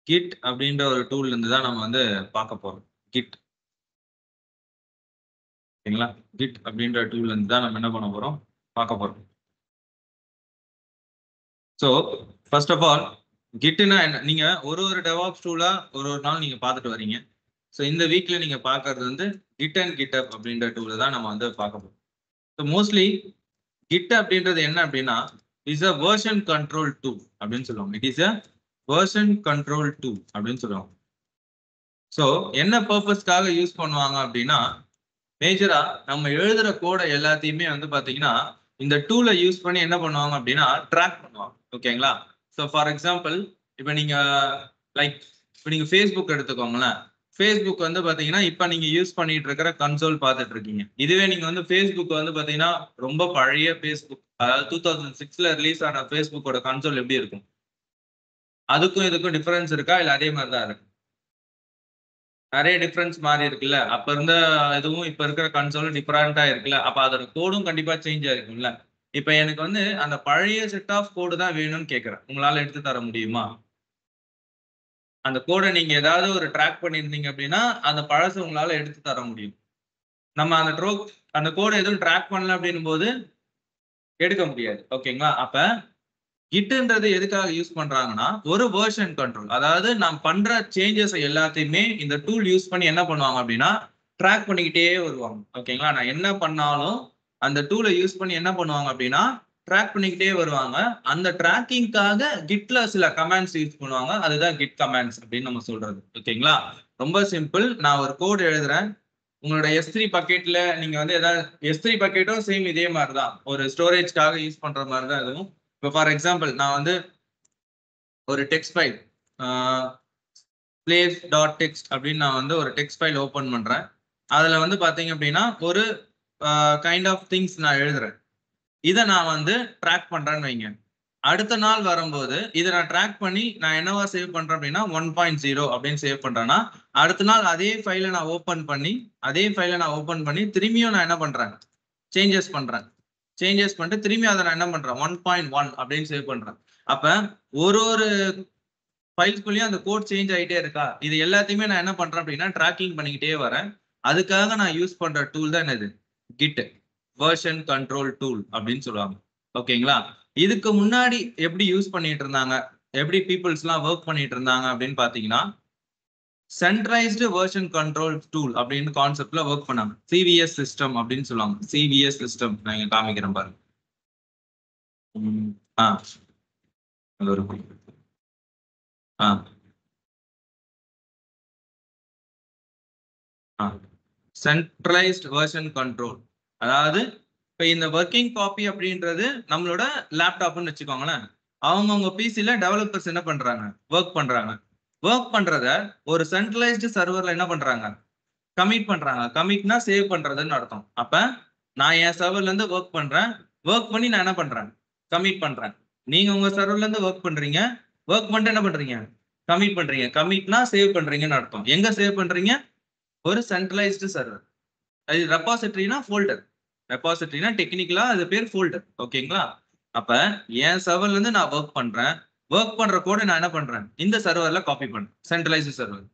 Kit அப்படின்ற ஒரு டூல்ல இருந்து தான் நம்ம வந்து பார்க்க போறோம். கிட் ஓகேங்களா? கிட் அப்படின்ற டூல்ல இருந்து தான் நம்ம என்ன பண்ண போறோம்? பார்க்க போறோம். ஸோ ஃபர்ஸ்ட் ஆஃப் ஆல் கிட்னா என்ன? நீங்க ஒரு டெவாப்ஸ் டூலா ஒரு நாள் நீங்க பார்த்துட்டு வரீங்க. ஸோ இந்த வீக்ல நீங்க பார்க்கறது வந்து கிட் அண்ட் கிட்டப் அப்படின்ற டூல தான் நம்ம வந்து பார்க்க போறோம். ஸோ மோஸ்ட்லி கிட் அப்படின்றது என்ன அப்படின்னா is a version control tool அப்படின்னு சொல்லுவாங்க. It is a version control tool அப்படின்னு சொல்லுவாங்க. ஸோ என்ன பர்பஸ்க்காக யூஸ் பண்ணுவாங்க அப்படின்னா மேஜரா நம்ம எழுதுற கோடை எல்லாத்தையுமே வந்து பாத்தீங்கன்னா இந்த டூலை யூஸ் பண்ணி என்ன பண்ணுவாங்க அப்படின்னா ட்ராக் பண்ணுவாங்க. ஓகேங்களா? ஸோ ஃபார் எக்ஸாம்பிள் இப்போ நீங்க லைக் இப்போ நீங்க ஃபேஸ்புக் எடுத்துக்கோங்களேன். ஃபேஸ்புக் வந்து பாத்தீங்கன்னா இப்ப நீங்க யூஸ் பண்ணிட்டு இருக்கிற கன்சோல் பார்த்துட்டு இருக்கீங்க. இதுவே நீங்க வந்து ஃபேஸ்புக் வந்து பாத்தீங்கன்னா ரொம்ப பழைய ஃபேஸ்புக், அதாவது 2006ல ரிலீஸ் ஆன ஃபேஸ்புக்கோட கன்சோல் எப்படி இருக்கும்? அதுக்கும் இதுக்கும் டிஃபரன்ஸ் இருக்கா இல்ல அதே மாதிரி தான் இருக்கு? நிறைய டிஃபரன்ஸ் மாறி இருக்குல்ல. அப்ப இருந்த இதுவும் இப்ப இருக்கிற கன்சோலும் டிஃபரண்டா இருக்குல்ல. அப்ப அதோட கோடும் கண்டிப்பா சேஞ்ச் ஆயிருக்கும்ல. இப்ப எனக்கு வந்து அந்த பழைய செட் ஆஃப் கோடு தான் வேணும்னு கேட்கிறேன். உங்களால எடுத்து தர முடியுமா? அந்த கோட நீங்க ஏதாவது ஒரு ட்ராக் பண்ணியிருந்தீங்க அப்படின்னா, அந்த பழச உங்களால எடுத்து தர முடியும். நம்ம அந்த கோட எதுவும் ட்ராக் பண்ணல அப்படின்னும்போது எடுக்க முடியாது. ஓகேங்களா? அப்ப கிட்ன்றது எதுக்காக யூஸ் பண்றாங்கன்னா, ஒரு வெர்ஷன் கண்ட்ரோல். அதாவது நாம் பண்ற சேஞ்சஸ் எல்லாத்தையுமே இந்த டூல் யூஸ் பண்ணி என்ன பண்ணுவாங்க அப்படின்னா, ட்ராக் பண்ணிக்கிட்டே வருவாங்க. ஓகேங்களா? நான் என்ன பண்ணாலும் அந்த டூல யூஸ் பண்ணி என்ன பண்ணுவாங்க அப்படின்னா, ட்ராக் பண்ணிக்கிட்டே வருவாங்க. அந்த ட்ராக்கிங்காக கிட்ல சில கமாண்ட்ஸ் யூஸ் பண்ணுவாங்க. அதுதான் கிட் கமாண்ட்ஸ் அப்படின்னு நம்ம சொல்றது. ஓகேங்களா? ரொம்ப சிம்பிள். நான் ஒரு கோட் எழுதுறேன். உங்களோட S3 பக்கெட்ல நீங்க வந்து ஏதாவது S3 பக்கெட்டும் சேம் இதே மாதிரி தான். ஒரு ஸ்டோரேஜ்க்காக யூஸ் பண்ற மாதிரி தான் இதுவும். இப்போ ஃபார் எக்ஸாம்பிள் நான் வந்து ஒரு text file place dot text அப்படின்னு நான் வந்து ஒரு டெக்ஸ்ட் ஃபைல் ஓப்பன் பண்றேன். அதுல வந்து பாத்தீங்க அப்படின்னா ஒரு கைண்ட் ஆஃப் திங்ஸ் நான் எழுதுறேன். இதை நான் வந்து ட்ராக் பண்றேன்னு வைங்க. அடுத்த நாள் வரும்போது இதை நான் ட்ராக் பண்ணி நான் என்னவா சேவ் பண்றேன் அப்படின்னா 1.0 அப்படின்னு சேவ் பண்றேன்னா அடுத்த நாள் அதே ஃபைலை நான் ஓப்பன் பண்ணி திரும்பியும் நான் என்ன பண்றேன்? சேஞ்சஸ் பண்ணிட்டு திரும்பி அதை நான் என்ன பண்றேன்? 1.1 அப்படின்னு சேவ் பண்றேன். அப்ப ஒரு ஃபைல்ஸ்குள்ளேயும் அந்த கோட் சேஞ்ச் ஆகிட்டே இருக்கா? இது எல்லாத்தையுமே நான் என்ன பண்றேன் அப்படின்னா ட்ராக்கிங் பண்ணிக்கிட்டே வரேன். அதுக்காக நான் யூஸ் பண்ற டூல் தான் என்னது? கிட் வெர்ஷன் கண்ட்ரோல் டூல் அப்படின்னு சொல்லுவாங்க. ஓகேங்களா? இதுக்கு முன்னாடி எப்படி யூஸ் பண்ணிட்டு இருந்தாங்க, எப்படி பீப்புள்ஸ்லாம் ஒர்க் பண்ணிட்டு இருந்தாங்க அப்படின்னு பாத்தீங்கன்னா சென்ட்ரலைஸ்டு வெர்ஷன் கண்ட்ரோல் டூல் அப்படின்னு கான்செப்ட்ல ஒர்க் பண்ணாங்க. சிவிஎஸ் சிஸ்டம் அப்படின்னு சொல்லுவாங்க. சிவிஎஸ் சிஸ்டம் நான் இங்க காமிக்கிறேன் பாருங்க. அது ஒரு சென்ட்ரலைஸ்ட் வெர்ஷன் கண்ட்ரோல். அதாவது இப்போ இந்த ஒர்க்கிங் காப்பி அப்படின்றது நம்மளோட லேப்டாப்னு வச்சுக்கோங்களேன். அவங்கவுங்க பிசில டெவலப்பர்ஸ் என்ன பண்றாங்க? ஒர்க் பண்றத ஒரு சென்ட்ரலைஸ்டு சர்வர்ல என்ன பண்றாங்க? கமிட் பண்றாங்க. கமிட்னா சேவ் பண்றதுன்னு அர்த்தம். அப்ப நான் என் சர்வர்ல இருந்து ஒர்க் பண்றேன். ஒர்க் பண்ணி நான் என்ன பண்றேன்? கமிட் பண்றேன். நீங்க உங்க சர்வர்ல இருந்து ஒர்க் பண்றீங்க. ஒர்க் பண்ணிட்டு என்ன பண்றீங்க? கமிட் பண்றீங்க. கமிட்னா சேவ் பண்றீங்கன்னு அர்த்தம். எங்க சேவ் பண்றீங்க? ஒரு சென்ட்ரலைஸ்டு சர்வர். அது ரெபாசிட்டரினா ஃபோல்டர். ரெபாசிட்டரினா டெக்னிக்கலா அது பேர் ஃபோல்டர். ஓகேங்களா? அப்ப என் சர்வர்ல இருந்து நான் ஒர்க் பண்றேன். ஒர்க் பண்ற கோட நான் என்ன பண்றேன்? இந்த சர்வர்ல காப்பி பண்றேன். Centralised server.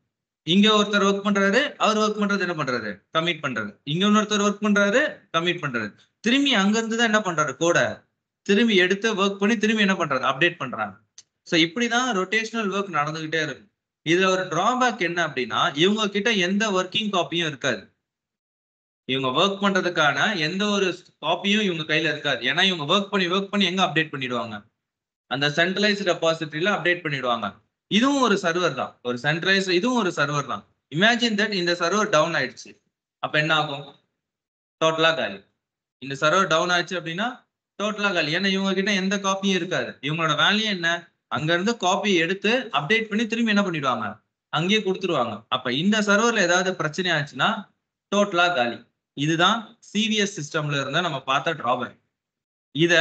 இங்க ஒருத்தர் ஒர்க் பண்றாரு. அவர் ஒர்க் பண்றது என்ன பண்றாரு? கமிட் பண்றாரு. இங்க இன்னொருத்தர் ஒர்க் பண்றாரு. கமிட் பண்றாரு. திரும்பி அங்க இருந்து தான் என்ன பண்றாரு? கோட திரும்பி எடுத்து ஒர்க் பண்ணி திரும்பி என்ன பண்றாரு? அப்டேட் பண்றாங்க. சோ இப்படிதான் ரொட்டேஷனல் ஒர்க் நடந்துகிட்டே இருக்கும். இதுல ஒரு டிராபேக் என்ன அப்படின்னா இவங்க கிட்ட எந்த ஒர்க்கிங் காப்பியும் இருக்காது. இவங்க ஒர்க் பண்றதுக்கான எந்த ஒரு காப்பியும் இவங்க கையில இருக்காது. ஏன்னா இவங்க ஒர்க் பண்ணி எங்க அப்டேட் பண்ணிடுவாங்க? அந்த சென்ட்ரலைஸ்டு ரெபாசிட்டரியில அப்டேட் பண்ணிடுவாங்க. இதுவும் ஒரு சர்வர் தான். ஒரு சென்ட்ரலைஸ்டு இதுவும் ஒரு சர்வர் தான். இமேஜின் தட் இந்த சர்வர் டவுன் ஆயிடுச்சு. அப்ப என்ன ஆகும்? டோட்டலா காலி. இந்த சர்வர் டவுன் ஆயிடுச்சு அப்படின்னா டோட்டலா காலி. ஏன்னா இவங்க கிட்ட எந்த காப்பியும் இருக்காது. இவங்களோட வேலையே என்ன? அங்க இருந்து காப்பி எடுத்து அப்டேட் பண்ணி திரும்பி என்ன பண்ணிடுவாங்க? அங்கேயே கொடுத்துருவாங்க. அப்ப இந்த சர்வர்ல ஏதாவது பிரச்சனை ஆச்சுன்னா டோட்டலா காலி. இதுதான் சிவிஎஸ் சிஸ்டம்ல இருந்த நம்ம பார்த்த டிராபேக். இத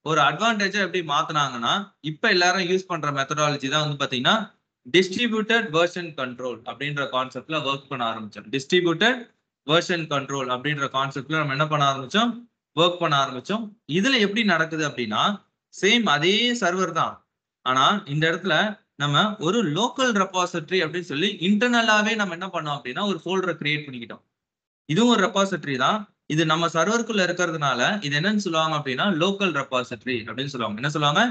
ஒரு அட்வான்டேஜா எப்படி மாத்தினாங்கன்னா இப்ப எல்லாரும் யூஸ் பண்ற மெத்தடாலஜி தான் வந்து பாத்தீங்கன்னா டிஸ்ட்ரிபியூட்டட் வெர்ஷன் கண்ட்ரோல் அப்படின்ற கான்செப்ட்ல ஒர்க் பண்ண ஆரம்பிச்சோம். டிஸ்ட்ரிபியூட்டட் வெர்ஷன் கண்ட்ரோல் அப்படின்ற கான்செப்ட்ல நம்ம என்ன பண்ண ஆரம்பிச்சோம்? ஒர்க் பண்ண ஆரம்பிச்சோம். இதுல எப்படி நடக்குது அப்படின்னா சேம் அதே சர்வர் தான். ஆனா இந்த இடத்துல நம்ம ஒரு லோக்கல் ரெபாசிட்டரி அப்படின்னு சொல்லி இன்டர்னலாவே நம்ம என்ன பண்ணோம் அப்படின்னா ஒரு ஃபோல்டரை கிரியேட் பண்ணிக்கிட்டோம். இதுவும் ஒரு ரெபாசிட்டரி தான். இது நம்ம சர்வருக்குள்ள இருக்கிறதுனால இது என்னன்னு சொல்லுவாங்க அப்படின்னா லோக்கல் ரெபாசிட்டரி அப்படின்னு சொல்லுவாங்க. என்ன சொல்லுவாங்க?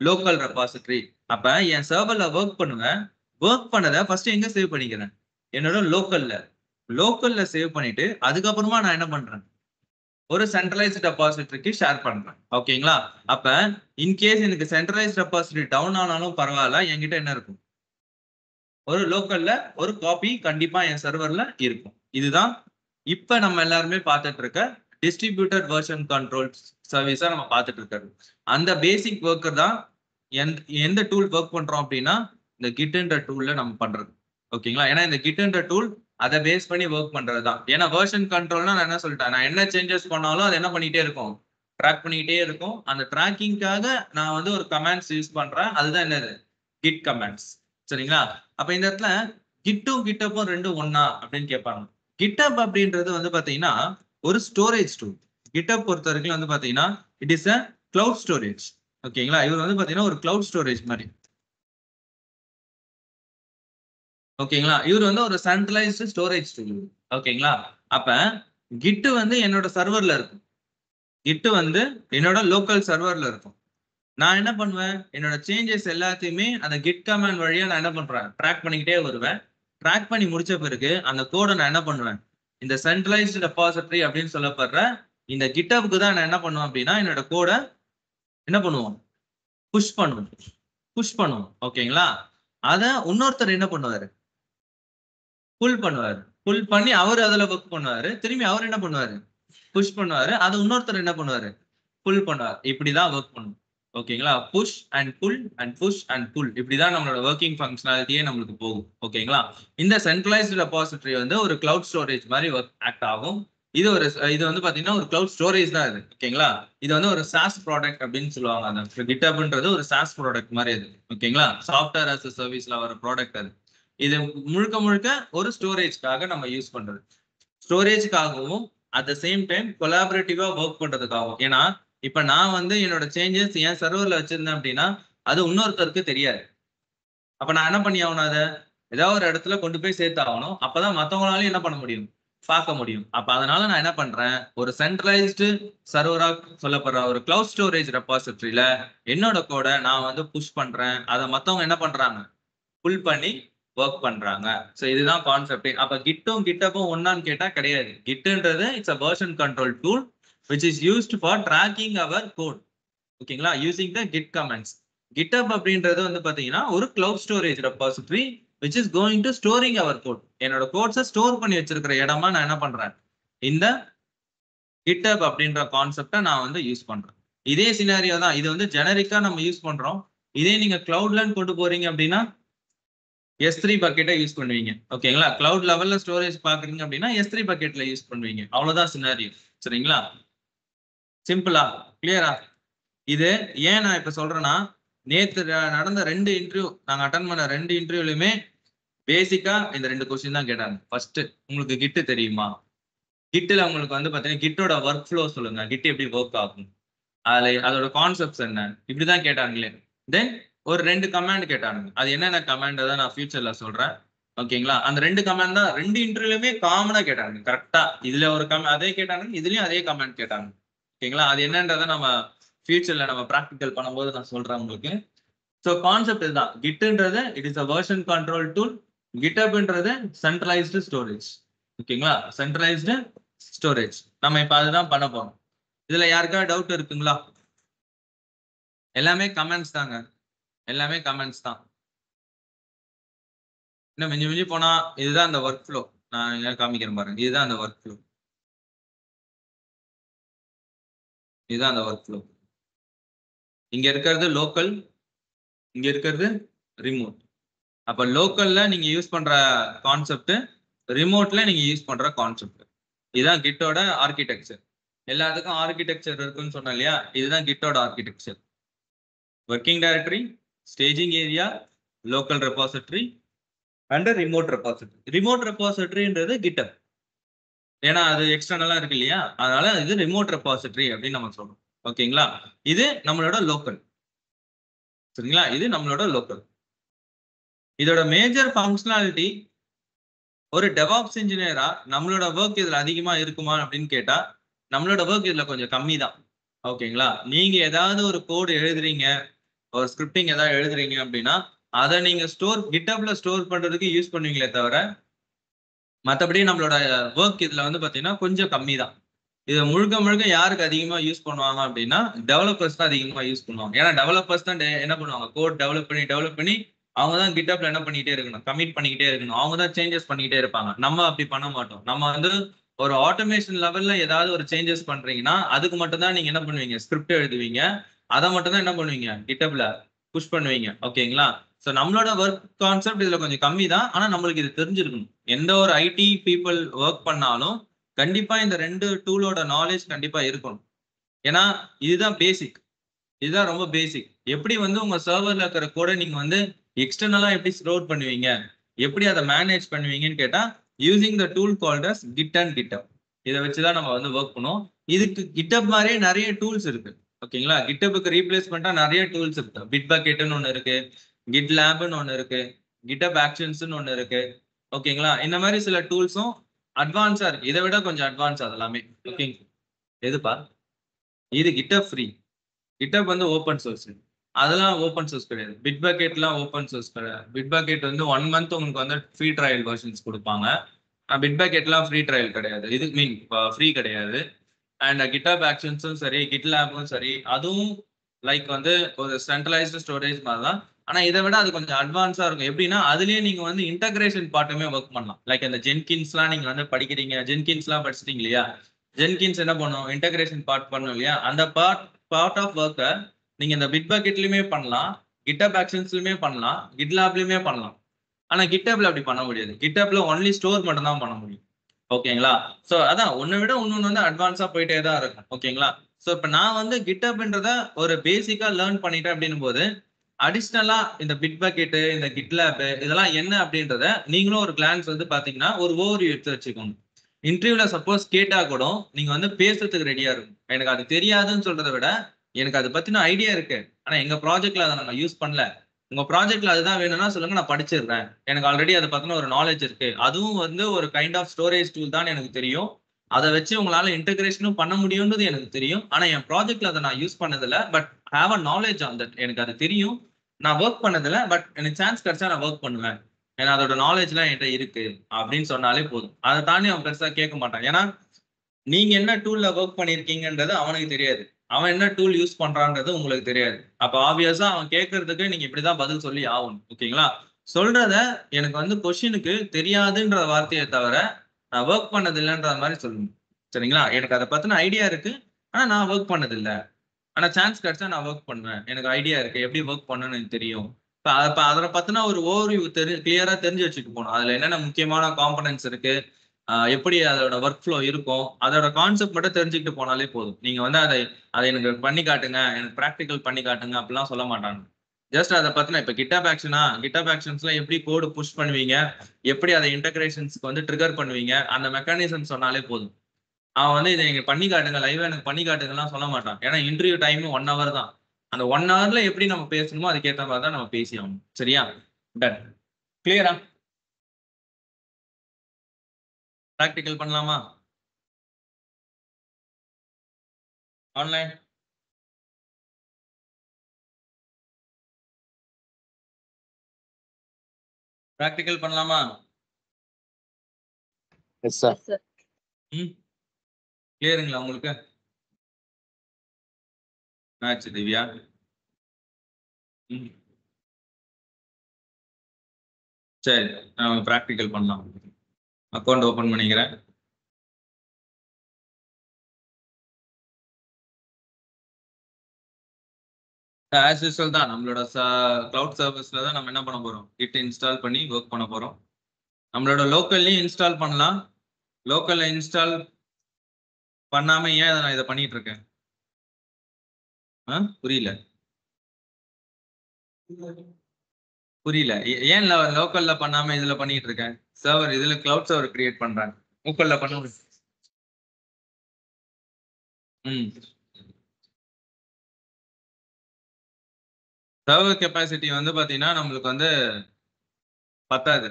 Local repository. அப்ப என் சர்வர்ல ஒர்க் பண்ணுவேன். ஒர்க் பண்ணதை ஃபர்ஸ்ட் எங்க சேவ் பண்ணிக்கிறேன்? என்னோட லோக்கல்ல. லோக்கல்ல சேவ் பண்ணிட்டு அதுக்கப்புறமா நான் என்ன பண்றேன்? ஒரு சென்ட்ரலைஸ்ட் டெபாசிட்டரிக்கு ஷேர் பண்றேன். ஓகேங்களா? அப்ப இன்கேஸ் எனக்கு சென்ட்ரலைஸ்ட் டெபாசிட்டரி டவுன் ஆனாலும் பரவாயில்ல, என்கிட்ட என்ன இருக்கும்? ஒரு லோக்கல்ல ஒரு காப்பி கண்டிப்பா என் சர்வர்ல இருக்கும். இதுதான் இப்ப நம்ம எல்லாருமே பார்த்துட்டு இருக்க டிஸ்ட்ரிபியூட்டட் வெர்ஷன் கண்ட்ரோல் சர்வீஸா நம்ம பார்த்துட்டு இருக்கிறது. அந்த பேசிக் ஒர்க்கர் தான் எந்த டூல் ஒர்க் பண்றோம் அப்படின்னா இந்த கிட்ன்ற டூல்ல நம்ம பண்றது. ஓகேங்களா? ஏன்னா இந்த கிட்ன்ற டூல் அதை பேஸ் பண்ணி ஒர்க் பண்றது தான். ஏன்னா வெர்ஷன் கண்ட்ரோல்னா நான் என்ன சொல்லிட்டேன், நான் என்ன சேஞ்சஸ் பண்ணாலும் அது என்ன பண்ணிட்டே இருக்கும்? ட்ராக் பண்ணிக்கிட்டே இருக்கும். அந்த ட்ராக்கிங்காக நான் வந்து ஒரு கமாண்ட்ஸ் யூஸ் பண்றேன். அதுதான் என்னது? Git commands. சரிங்களா? அப்ப இந்த இடத்துல கிட்டும் கிட்டப்பும் ரெண்டும் ஒண்ணா அப்படின்னு கேட்பாங்க. GitHub அப்படின்றது வந்து பாத்தீங்கன்னா ஒரு ஸ்டோரேஜ் டூல். GitHub பொறுத்த வரைக்கும் வந்து பாத்தீங்கன்னா it is a cloud storage. ஓகேங்களா? இவர் வந்து பாத்தீங்கன்னா ஒரு கிளவுட் ஸ்டோரேஜ் மாதிரி. ஓகேங்களா? இவர் வந்து ஒரு சென்ட்ரலைஸ்டு ஸ்டோரேஜ் டூல். ஓகேங்களா? அப்ப கிட் வந்து என்னோட சர்வர்ல இருக்கும். கிட் வந்து என்னோட லோக்கல் சர்வர்ல இருக்கும். நான் என்ன பண்ணுவேன்? என்னோட சேஞ்சஸ் எல்லாத்தையுமே அந்த கிட் கமாண்ட் வழியா நான் என்ன பண்றேன்? ட்ராக் பண்ணிக்கிட்டே வருவேன். ட்ராக் பண்ணி முடிச்ச பிறகு அந்த கோட நான் என்ன பண்ணுவேன்? இந்த சென்ட்ரலைஸ்டு ரெபாசிட்டரி அப்படின்னு சொல்லப்படுற இந்த GitHubக்கு தான் நான் என்ன பண்ணுவேன் அப்படின்னா என்னோட கோட என்ன பண்ணுவோம்? புஷ் பண்ணுவோம். புஷ் பண்ணுவோம். ஓகேங்களா? அத இன்னொருத்தர் என்ன பண்ணுவாரு? புல் பண்ணுவாரு. புல் பண்ணி அவரு அதுல ஒர்க் பண்ணுவாரு. திரும்பி அவர் என்ன பண்ணுவாரு? புஷ் பண்ணுவாரு. அது இன்னொருத்தர் என்ன பண்ணுவாரு? புல் பண்ணுவார். இப்படிதான் ஒர்க் பண்ணும். ஓகேங்களா? Push and pull and push and pull இப்படிதான் நம்மளோட ஒர்க்கிங் ஃபங்க்ஷனாலிட்டியே நம்மளுக்கு போகும். ஓகேங்களா? இந்த சென்ட்ரலைஸ்டு ரெபாசிட்டரி வந்து ஒரு கிளவுட் ஸ்டோரேஜ் மாதிரி ஒர்க் ஆக்ட் ஆகும். இது வந்து பாத்தீங்கன்னா ஒரு கிளவுட் ஸ்டோரேஜ் தான் இது. ஓகேங்களா? இது வந்து ஒரு SaaS ப்ராடக்ட் அப்படின்னு சொல்லுவாங்க. அந்த GitHubன்றது ஒரு SaaS ப்ராடக்ட் மாதிரி அது. ஓகேங்களா? சாஃப்ட்வேர் as a சர்வீஸ்ல வர ப்ராடக்ட் அது. இது முழுக்க முழுக்க ஒரு ஸ்டோரேஜ்க்காக நம்ம யூஸ் பண்றது. ஸ்டோரேஜ்க்காகவும் அட் த சேம் டைம் கொலாபரேட்டிவா ஒர்க் பண்றதுக்காகவும். ஏன்னா இப்ப நான் வந்து என்னோட சேஞ்சஸ் என் சர்வர்ல வச்சிருந்தேன் அப்படின்னா அது இன்னொருத்தருக்கு தெரியாது. அப்ப நான் என்ன பண்ணி ஆகணும்? அதை ஏதாவது ஒரு இடத்துல கொண்டு போய் சேர்த்து ஆகணும். அப்பதான் மத்தவங்களாலையும் என்ன பண்ண முடியும்? பார்க்க முடியும். அப்ப அதனால நான் என்ன பண்றேன்? ஒரு சென்ட்ரலைஸ்டு சர்வரா சொல்லப்படுற ஒரு கிளவுட் ஸ்டோரேஜ் ரெபாசிட்டரியில என்னோட கோட நான் வந்து புஷ் பண்றேன். அதை மத்தவங்க என்ன பண்றாங்க? புல் பண்ணி ஒர்க் பண்றாங்க. சோ இதுதான் கான்செப்ட். அப்ப கிட்டும் கிட்டப்பும் ஒண்ணான்னு கேட்டா கிடையாது. கிட்ன்றது it's a version control tool which is used for tracking our code. ஓகேங்களா? using the git commands. GitHub அப்படின்றது வந்து பாத்தீங்கன்னா ஒரு cloud storage repository which is going to storing our code. என்னோட கோட்ஸை ஸ்டோர் பண்ணி வச்சிருக்கிற இடமா நான் என்ன பண்றேன்? இந்த GitHub அப்படின்ற கான்செப்டை நான் வந்து யூஸ் பண்றேன். இதே சினாரியோ தான். இது வந்து ஜெனரிக்கா நம்ம யூஸ் பண்றோம். இதே நீங்க கிளவுட்லன்னு கொண்டு போறீங்க அப்படின்னா S3 பக்கெட்டை யூஸ் பண்ணுவீங்க. ஓகேங்களா? கிளவுட் லெவல்ல ஸ்டோரேஜ் பாக்குறீங்க அப்படின்னா S3 பக்கெட்ல யூஸ் பண்ணுவீங்க. அவ்வளவுதான் சினாரியோ. சரிங்களா? சிம்பிளா? கிளியரா? இது ஏன் நான் இப்ப சொல்றேன்னா நேத்து நடந்த 2 இன்டர்வியூ நாங்க அட்டன் பண்ண 2 இன்டர்வியூலயுமே பேசிக்கா இந்த 2 கொஸ்டின் தான் கேட்டாங்க. ஃபர்ஸ்ட் உங்களுக்கு கிட் தெரியுமா? கிட்ல உங்களுக்கு வந்து பாத்தீங்கன்னா கிட்டோட ஒர்க் ஃப்ளோ சொல்லுங்க. கிட் எப்படி ஒர்க் ஆகும்? அதோட கான்செப்ட்ஸ் என்ன? இப்படிதான் கேட்டாங்களே. தென் ஒரு 2 கமாண்ட் கேட்டானுங்க. அது என்னென்ன கமாண்ட் தான் நான் ஃபியூச்சர்ல சொல்றேன். ஓகேங்களா? அந்த 2 கமாண்ட் தான் 2 இன்டர்வியூலயுமே காமனா கேட்டாங்க. கரெக்ட்டா இதுல ஒரு அதே கேட்டாங்க. இதுலயும் அதே கமாண்ட் கேட்டாங்க. ஓகேங்களா? அது என்னன்றதை நம்ம ஃபியூச்சர்ல நம்ம பிராக்டிகல் பண்ணும்போது நான் சொல்றேன் உங்களுக்கு. சோ கான்செப்ட் இதுதான். கிட்ன்றது it is a version control tool. GitHubன்றது சென்ட்ரலைஸ்டு ஸ்டோரேஜ். ஓகேங்களா? Centralised storage. நம்ம இப்ப அதுதான் பண்ண போறோம். இதுல யாருக்காவது டவுட் இருக்குங்களா? எல்லாமே கமெண்ட்ஸ் தாங்க. எல்லாமே கமெண்ட்ஸ் தான். இன்னும் மிஞ்சி மிஞ்சி போனா இதுதான் அந்த ஒர்க் ஃப்ளோ. நான் இங்க காமிக்கிறேன் பாருங்க. இதுதான் அந்த ஒர்க் ஃப்ளோ. இதுதான் அந்த ஒர்க் ஃப்ளோ. இங்க இருக்கிறது லோக்கல், இங்க இருக்கிறது ரிமோட். அப்ப லோக்கல்ல நீங்க யூஸ் பண்ற கான்செப்ட், ரிமோட்ல நீங்க யூஸ் பண்ற கான்செப்ட். இதுதான் கிட்டோட ஆர்கிடெக்சர். எல்லாத்துக்கும் ஆர்கிடெக்சர் இருக்குன்னு சொன்னேன் இல்லையா? இதுதான் கிட்டோட architecture. Working directory, staging area, local repository and remote repository. Remote ரெபாசிட்டரின்றது GitHub. ஏன்னா அது எக்ஸ்டர்னலா இருக்கு இல்லையா? அதனால இது ரிமோட் ரெபாசிட்டரி அப்படின்னு நம்ம சொல்றோம். ஓகேங்களா? இது நம்மளோட லோக்கல். சரிங்களா? இது நம்மளோட லோக்கல். இதோட மேஜர் ஃபங்க்ஷனாலிட்டி ஒரு டெவாப்ஸ் இன்ஜினியரா நம்மளோட ஒர்க் இதுல அதிகமா இருக்குமா அப்படின்னு கேட்டா நம்மளோட ஒர்க் இதுல கொஞ்சம் கம்மி தான். ஓகேங்களா? நீங்க ஏதாவது ஒரு கோடு எழுதுறீங்க, ஒரு ஸ்கிரிப்டிங் ஏதாவது எழுதுறீங்க அப்படின்னா அதை நீங்க கிட்டப்ல ஸ்டோர் பண்றதுக்கு யூஸ் பண்ணுவீங்களே தவிர மற்றபடி நம்மளோட ஒர்க் இதுல வந்து பாத்தீங்கன்னா கொஞ்சம் கம்மி தான். இதை முழுக்க முழுக்க யாருக்கு அதிகமா யூஸ் பண்ணுவாங்க அப்படின்னா டெவலப்பர்ஸ் தான் அதிகமா யூஸ் பண்ணுவாங்க. ஏன்னா டெவலப்பர்ஸ் தான் என்ன பண்ணுவாங்க, கோட் டெவலப் பண்ணி அவங்க தான் கிட்டப்ல என்ன பண்ணிக்கிட்டே இருக்கணும், கமிட் பண்ணிக்கிட்டே இருக்கணும். அவங்க தான் சேஞ்சஸ் பண்ணிக்கிட்டே இருப்பாங்க. நம்ம அப்படி பண்ண மாட்டோம். நம்ம வந்து ஒரு ஆட்டோமேஷன் லெவல்ல ஏதாவது ஒரு சேஞ்சஸ் பண்றீங்கன்னா அதுக்கு மட்டும் தான் நீங்க என்ன பண்ணுவீங்க, ஸ்கிரிப்ட் எழுதுவீங்க. அதை மட்டும் தான் என்ன பண்ணுவீங்க, கிட்டப்ல புஷ் பண்ணுவீங்க. ஓகேங்களா? ஸோ நம்மளோட ஒர்க் கான்செப்ட் இதுல கொஞ்சம் கம்மி தான். ஆனா நம்மளுக்கு இது தெரிஞ்சிருக்கணும். எந்த ஒரு ஐடி பீப்புள் ஒர்க் பண்ணாலும் கண்டிப்பா இந்த 2 டூலோட நாலேஜ் கண்டிப்பா இருக்கணும். ஏன்னா இதுதான் பேசிக். இதுதான் ரொம்ப பேசிக். எப்படி வந்து உங்க சர்வர்ல இருக்கிற கோடை நீங்க வந்து எக்ஸ்டர்னலா எப்படி ஸ்டோர் பண்ணுவீங்க, எப்படி அதை மேனேஜ் பண்ணுவீங்கன்னு கேட்டா using the tool called as Git and GitHub. இதை வச்சுதான் நம்ம வந்து ஒர்க் பண்ணுவோம். இதுக்கு கிட்டப் மாதிரியே நிறைய டூல்ஸ் இருக்கு. ஓகேங்களா? கிட்டப்புக்கு ரீப்ளேஸ்மெண்டா நிறைய டூல்ஸ் இருக்கு. பிட்பக்கெட்னு ஒன்று இருக்கு, கிட் லேப்னு ஒன்று இருக்கு, கிட்டப் ஆக்ஷன்ஸ்னு ஒன்று இருக்கு. ஓகேங்களா? இந்த மாதிரி சில டூல்ஸும் அட்வான்ஸா இருக்கு. இதை விட கொஞ்சம் அட்வான்ஸ் அதெல்லாமே. ஓகேங்க. எதுப்பா இது? கிட்டப் ஃப்ரீ. கிட்டப் வந்து ஓப்பன் சோர்ஸ். அதெல்லாம் ஓப்பன் சோர்ஸ் கிடையாது. பிட்பக்கெட்லாம் ஓப்பன் சோர்ஸ் கிடையாது. பிட்பக்கெட் வந்து 1 மந்த் உங்களுக்கு வந்து ஃப்ரீ ட்ரையல் வெர்ஷன்ஸ் கொடுப்பாங்க. பிட்பக்கெட்லாம் ஃப்ரீ ட்ரையல் கிடையாது. இது மீன் ஃப்ரீ கிடையாது. அண்ட் கிட்டப் ஆக்ஷன்ஸும் சரி, கிட் லேபும் சரி, அதுவும் லைக் வந்து ஒரு சென்ட்ரலைஸ்டு ஸ்டோரேஜ் மாதிரி தான். ஆனா இதை விட அது கொஞ்சம் அட்வான்ஸா இருக்கும். எப்படின்னா அதுலயே நீங்க வந்து இன்டகிரேஷன் பார்ட்டுமே ஒர்க் பண்ணலாம். லைக் அந்த ஜென்கின்ஸ்லாம் நீங்க வந்து படிக்கிறீங்க, ஜென்கின்ஸ்லாம் படிச்சிட்டீங்க இல்லையா? ஜென்கின்ஸ் என்ன பண்ணும், இன்டகிரேஷன் பார்ட் பண்ணும் இல்லையா? அந்த பார்ட் ஆஃப் ஒர்க்கை நீங்க இந்த பிட்பக்கெட்லயுமே பண்ணலாம், கிட்டப் ஆக்ஷன்ஸ்லயுமே பண்ணலாம், கிட்லாப்லயுமே பண்ணலாம். ஆனா கிட்டப்ல அப்படி பண்ண முடியாது. கிட்டப்ல ஒன்லி ஸ்டோர் மட்டும் தான் பண்ண முடியும். ஓகேங்களா? சோ அதான் ஒன்னை விட இன்னொன்னு வந்து அட்வான்ஸா போயிட்டே தான் இருக்கும். ஓகேங்களா? சோ இப்ப நான் வந்து கிட்டப்ன்றத ஒரு பேசிக்கா லேர்ன் பண்ணிட்டேன் அப்படின்னும் போது அடிஷ்னலா இந்த பிட்பக்கெட், இந்த கிட்லாப் இதெல்லாம் என்ன அப்படின்றத நீங்களும் ஒரு கிளான்ஸ் வந்து பாத்தீங்கன்னா ஒரு ஓவர்வியூ எடுத்து வச்சுக்கோங்க. இன்டர்வியூல சப்போஸ் கேட்டா கூட நீங்க வந்து பேசுறதுக்கு ரெடியா இருக்கும். எனக்கு அது தெரியாதுன்னு சொல்றதை விட எனக்கு அதை பத்தின ஐடியா இருக்கு, ஆனா எங்க ப்ராஜெக்ட்ல அதை நான் யூஸ் பண்ணல. உங்க ப்ராஜெக்ட்ல அதுதான் வேணும்னா சொல்லுங்க, நான் படிச்சிடுறேன். எனக்கு ஆல்ரெடி அதை பத்தின ஒரு நாலேஜ் இருக்கு. அதுவும் வந்து ஒரு கைண்ட் ஆஃப் ஸ்டோரேஜ் டூல் தான் எனக்கு தெரியும். அதை வச்சு உங்களால இன்டகிரேஷனும் பண்ண முடியும்ன்றது எனக்கு தெரியும். ஆனா என் ப்ராஜெக்ட்ல அதை நான் யூஸ் பண்ணதில்ல. But have a knowledge on that. எனக்கு அது தெரியும். நான் ஒர்க் பண்ணதில்ல. பட் எனக்கு சான்ஸ் கிடைச்சா நான் ஒர்க் பண்ணுவேன். ஏன்னா அதோட நாலேஜ்லாம் என்கிட்ட இருக்கு அப்படின்னு சொன்னாலே போதும். அதை தாண்டி அவன் பெருசா கேட்க மாட்டான். ஏன்னா நீங்க என்ன டூல்ல ஒர்க் பண்ணிருக்கீங்கன்றது அவனுக்கு தெரியாது. அவன் என்ன டூல் யூஸ் பண்றான்றது உங்களுக்கு தெரியாது. அப்ப ஆப்வியஸா அவன் கேட்கறதுக்கு நீங்க இப்படிதான் பதில் சொல்லி ஆகணும். ஓகேங்களா? சொல்றத எனக்கு வந்து கொஸ்டினுக்கு தெரியாதுன்ற வார்த்தையை தவிர நான் ஒர்க் பண்ணது இல்லைன்ற மாதிரி சொல்லணும். சரிங்களா? எனக்கு அதை பத்தின ஐடியா இருக்கு, ஆனா நான் ஒர்க் பண்ணது இல்லை. ஆனா சான்ஸ் கிடைச்சா நான் ஒர்க் பண்ணுவேன். எனக்கு ஐடியா இருக்கு, எப்படி ஒர்க் பண்ணணும்னு எனக்கு தெரியும். இப்ப அதை பத்தின ஒரு ஓவர்வியூ கிளியரா தெரிஞ்சு வச்சுட்டு போகணும். அதுல என்னென்ன முக்கியமான காம்பனன்ட்ஸ் இருக்கு, எப்படி அதோட ஒர்க் ஃப்ளோ இருக்கும், அதோட கான்செப்ட் மட்டும் தெரிஞ்சுக்கிட்டு போனாலே போதும். நீங்க வந்து அதை எனக்கு பண்ணி காட்டுங்க, எனக்கு ப்ராக்டிக்கல் பண்ணி காட்டுங்க அப்படிலாம் சொல்ல மாட்டாங்க. ஜஸ்ட் அதை பத்தின இப்ப கிட்டப் ஆக்ஷன்ஸ்ல எப்படி கோடு புஷ் பண்ணுவீங்க, எப்படி அதை இன்டகிரேஷன்ஸ்க்கு வந்து ட்ரிகர் பண்ணுவீங்க, அந்த மெக்கானிசம் சொன்னாலே போதும். அவன் வந்து இதை நீங்க பண்ணி காட்டுங்க, லைவா எனக்கு பண்ணி காட்டுங்கலாம் சொல்ல மாட்டான். ஏன்னா இன்டர்வியூ டைம் 1 ஹவர் தான். அந்த 1 ஹவர்ல எப்படி நம்ம பேசணுமோ அதுக்கேற்ற மாதிரி தான் நம்ம பேசி ஆகணும். சரியா? டன். கிளியரா? ப்ராக்டிக்கல் பண்ணலாமா? ஆன்லைன் ப்ராக்டிக்கல் பண்ணலாமா? Yes sir. ம், கிளியருங்களா உங்களுக்கு? ஆச்சு திவ்யா. ம், சரி, நான் ப்ராக்டிக்கல் பண்ணலாம். அக்கௌண்ட் ஓபன் பண்ணிக்கிறேன். ஆஸ் யூஸ்வல் தான் நம்மளோட கிளவுட் சர்வீஸ்ல தான் நம்ம என்ன பண்ண போறோம், கிட் இன்ஸ்டால் பண்ணி ஒர்க் பண்ண போறோம். நம்மளோட லோக்கல்லையும் இன்ஸ்டால் பண்ணலாம். லோக்கல்ல இன்ஸ்டால் பண்ணாம ஏன் நான் இதை பண்ணிட்டு இருக்கேன்? புரியல புரியல ஏன் லோக்கல்ல பண்ணாம இதுல பண்ணிட்டு இருக்கேன்? சர்வர் இதுல கிளவுட் சர்வர் கிரியேட் பண்றாங்க, லோக்கல்ல பண்ண முடியும். சர்வர் கெப்பாசிட்டி வந்து பாத்தீங்கன்னா நம்மளுக்கு வந்து பத்தாது.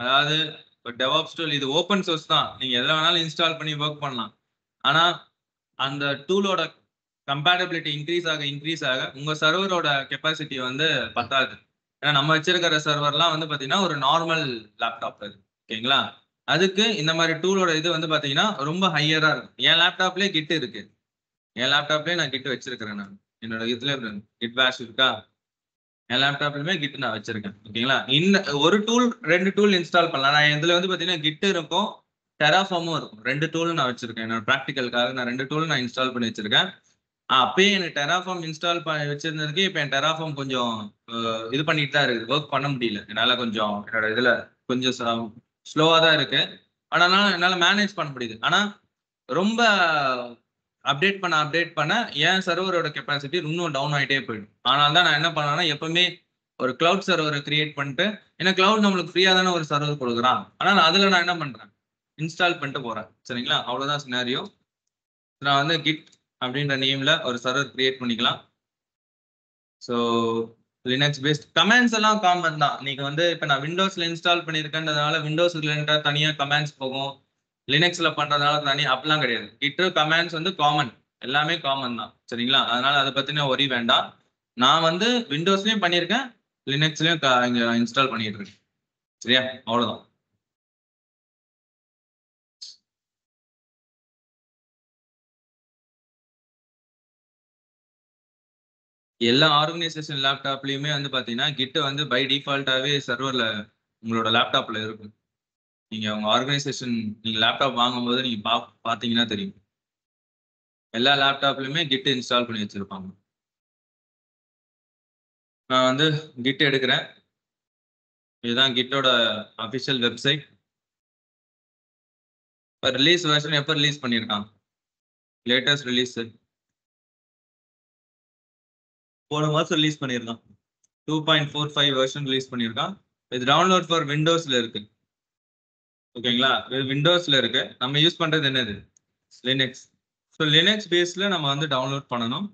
அதாவது இப்போ டெவாப்ஸ் டூல் இது ஓப்பன் சோர்ஸ் தான். நீங்க எதுல வேணாலும் இன்ஸ்டால் பண்ணி ஒர்க் பண்ணலாம். ஆனா அந்த டூலோட கம்பேட்டபிலிட்டி இன்க்ரீஸ் ஆக உங்க சர்வரோட கெப்பாசிட்டி வந்து பத்தாது. ஏன்னா நம்ம வச்சிருக்கிற சர்வர்லாம் வந்து பாத்தீங்கன்னா ஒரு நார்மல் லேப்டாப் அது. ஓகேங்களா? அதுக்கு இந்த மாதிரி டூலோட இது வந்து பாத்தீங்கன்னா ரொம்ப ஹையரா இருக்கும். என் லேப்டாப்லயே கிட் இருக்கு. என் லேப்டாப்லயே நான் கிட் வச்சிருக்கிறேன் நான். என்னோட இதுல கிட் பேஷ் இருக்கா? என் லேப்டாப்லயுமே கிட் நான் வச்சிருக்கேன். ஓகேங்களா? இந்த ஒரு டூல் 2 டூல் இன்ஸ்டால் பண்ணலாம். நான் இதுல வந்து பாத்தீங்கன்னா கிட் இருக்கும், டெராஃபார்மும் இருக்கும். 2 டூலும் நான் வச்சிருக்கேன். என்னோட ப்ராக்டிகலுக்காக நான் 2 டூலும் நான் இன்ஸ்டால் பண்ணி வச்சிருக்கேன். அப்பயே எனக்கு டெராஃபார்ம் இன்ஸ்டால் பண்ணி வச்சிருந்ததுக்கு இப்ப என் டெராஃபார்ம் கொஞ்சம் இது பண்ணிட்டு தான் இருக்கு. ஒர்க் பண்ண முடியல. என்னால கொஞ்சம் என்னோட இதுல கொஞ்சம் ஸ்லோவா தான் இருக்கு. ஆனா என்னால மேனேஜ் பண்ண முடியுது. ஆனா ரொம்ப அப்டேட் பண்ண என் சர்வரோட கெப்பாசிட்டி இன்னும் டவுன் ஆயிட்டே போயிடும். அதனால தான் நான் என்ன பண்ணுவேன்னா எப்பவுமே ஒரு கிளவுட் சர்வரை கிரியேட் பண்ணிட்டு, ஏன்னா கிளவுட் நம்மளுக்கு ஃப்ரீயா தானே ஒரு சர்வர் கொடுக்குறான். ஆனா அதுல நான் என்ன பண்றேன், இன்ஸ்டால் பண்ணிட்டு போறேன். சரிங்களா? அவ்வளவுதான் சினாரியோ. நான் வந்து கிட் அப்படின்ற நேம்ல ஒரு சர்வர் கிரியேட் பண்ணிக்கலாம். ஸோ லினக்ஸ் பேஸ்ட் கமாண்ட்ஸ் எல்லாம் காமன் தான். நீங்க வந்து இப்ப நான் விண்டோஸ்ல இன்ஸ்டால் பண்ணிருக்கேன்றதுனால விண்டோஸ் ரிலேட்டடா தனியா கமாண்ட்ஸ் போகும், லினக்ஸ்ல பண்றதுனால தனி அப்படிலாம் கிடையாது. கிட் கமாண்ட்ஸ் வந்து காமன், எல்லாமே காமன் தான். சரிங்களா? அதனால அதை பத்தின ஒரி வேண்டாம். நான் வந்து விண்டோஸ்லயும் பண்ணியிருக்கேன், லினக்ஸ்லயும் இங்க இன்ஸ்டால் பண்ணிட்டு இருக்கேன். சரியா? அவ்வளவுதான். எல்லா ஆர்கனைசேஷன் லேப்டாப்லயுமே வந்து பாத்தீங்கன்னா கிட் வந்து பை டிஃபால்ட்டாவே சர்வர்ல உங்களோட லேப்டாப்ல இருக்கும். நீங்க உங்க ஆர்கனைசேஷன் நீங்க லேப்டாப் வாங்கும்போது நீங்க பாத்தீங்கன்னா தெரியும். எல்லா லேப்டாப்லயுமே கிட் இன்ஸ்டால் பண்ணி வச்சிருப்பாங்க. நான் வந்து கிட் எடுக்கிறேன். இதுதான் கிட்டோட அபிஷியல் வெப்சைட். இப்போ ரிலீஸ் வெர்ஷன் எப்போ ரிலீஸ் பண்ணியிருக்கான்? லேட்டஸ்ட் ரிலீஸ் போன மாசம் ரிலீஸ் பண்ணியிருக்கான். 2.45 வெர்ஷன் ரிலீஸ் பண்ணியிருக்கான். இது டவுன்லோட் ஃபார் விண்டோஸ்ல இருக்கு. ஓகேங்களா? இது விண்டோஸ்ல இருக்கு. நம்ம யூஸ் பண்றது என்னது? லினக்ஸ். ஸோ லினக்ஸ் பேஸ்ல நம்ம வந்து டவுன்லோட் பண்ணணும்.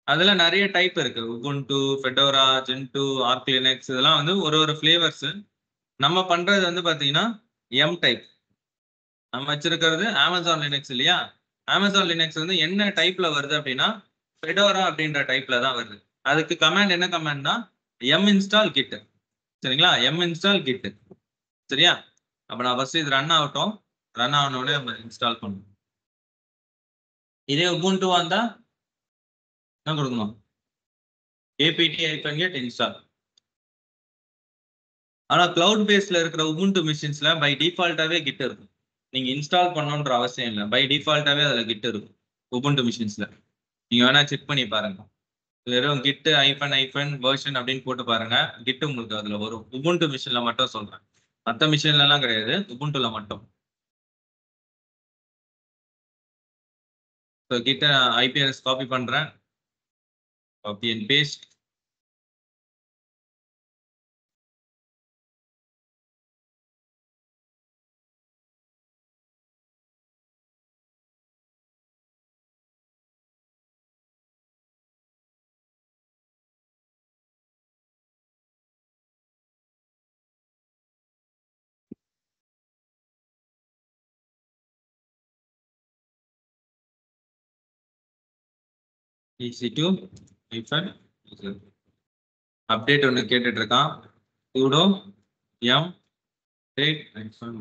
அதுல நிறைய டைப் இருக்கு. உபுண்டு, ஃபெடோரா, ஜென்டு, ஆர்க் லினக்ஸ் இதெல்லாம் வந்து ஒரு ஃபிளேவர்ஸ். நம்ம பண்றது வந்து பாத்தீங்கன்னா எம் டைப். நம்ம வச்சிருக்கிறது அமேசான் லினக்ஸ் இல்லையா? அமேசான் லினக்ஸ் வந்து என்ன டைப்ல வருது அப்படின்னா ஃபெடோரா அப்படின்ற டைப்ல தான் வருது. அதுக்கு கமாண்ட் என்ன கமாண்ட்னா எம் இன்ஸ்டால் கிட். சரிங்களா? M install git. சரியா? அப்ப நான் ஃபர்ஸ்ட் இது ரன் ஆகட்டும். ரன் ஆனோடனே நம்ம இன்ஸ்டால் பண்ணணும். இதே உபுண்டு வந்தா என்ன கொடுக்கணும்? apt-get install. ஆனா கிளவுட் பேஸ்ல இருக்கிற உபுண்டு மிஷின்ஸ்ல பை டிஃபால்ட்டாவே கிட் இருக்கும். நீங்க இன்ஸ்டால் பண்ணணுன்ற அவசியம் இல்லை. பை டிஃபால்ட்டாவே அதுல கிட் இருக்கும் உபுண்டு மிஷின்ஸ்ல. நீங்க வேணா செக் பண்ணி பாருங்க. வெறும் கிட் ஐஃபன் வெர்ஷன் அப்படின்னு போட்டு பாருங்க. கிட் உங்களுக்கு அதுல வரும். உபுண்டு மிஷின்ல மட்டும் சொல்றேன். மற்ற மிஷின்ல எல்லாம் கிடையாது, உபுண்டுல மட்டும். ஸோ கிட்ட ஐபிஎஸ் காப்பி பண்றேன். Copy and paste. EC2 hyphen update ஒன்று கேட்டுட்டு இருக்கான். sudo m update ஐஃபன்.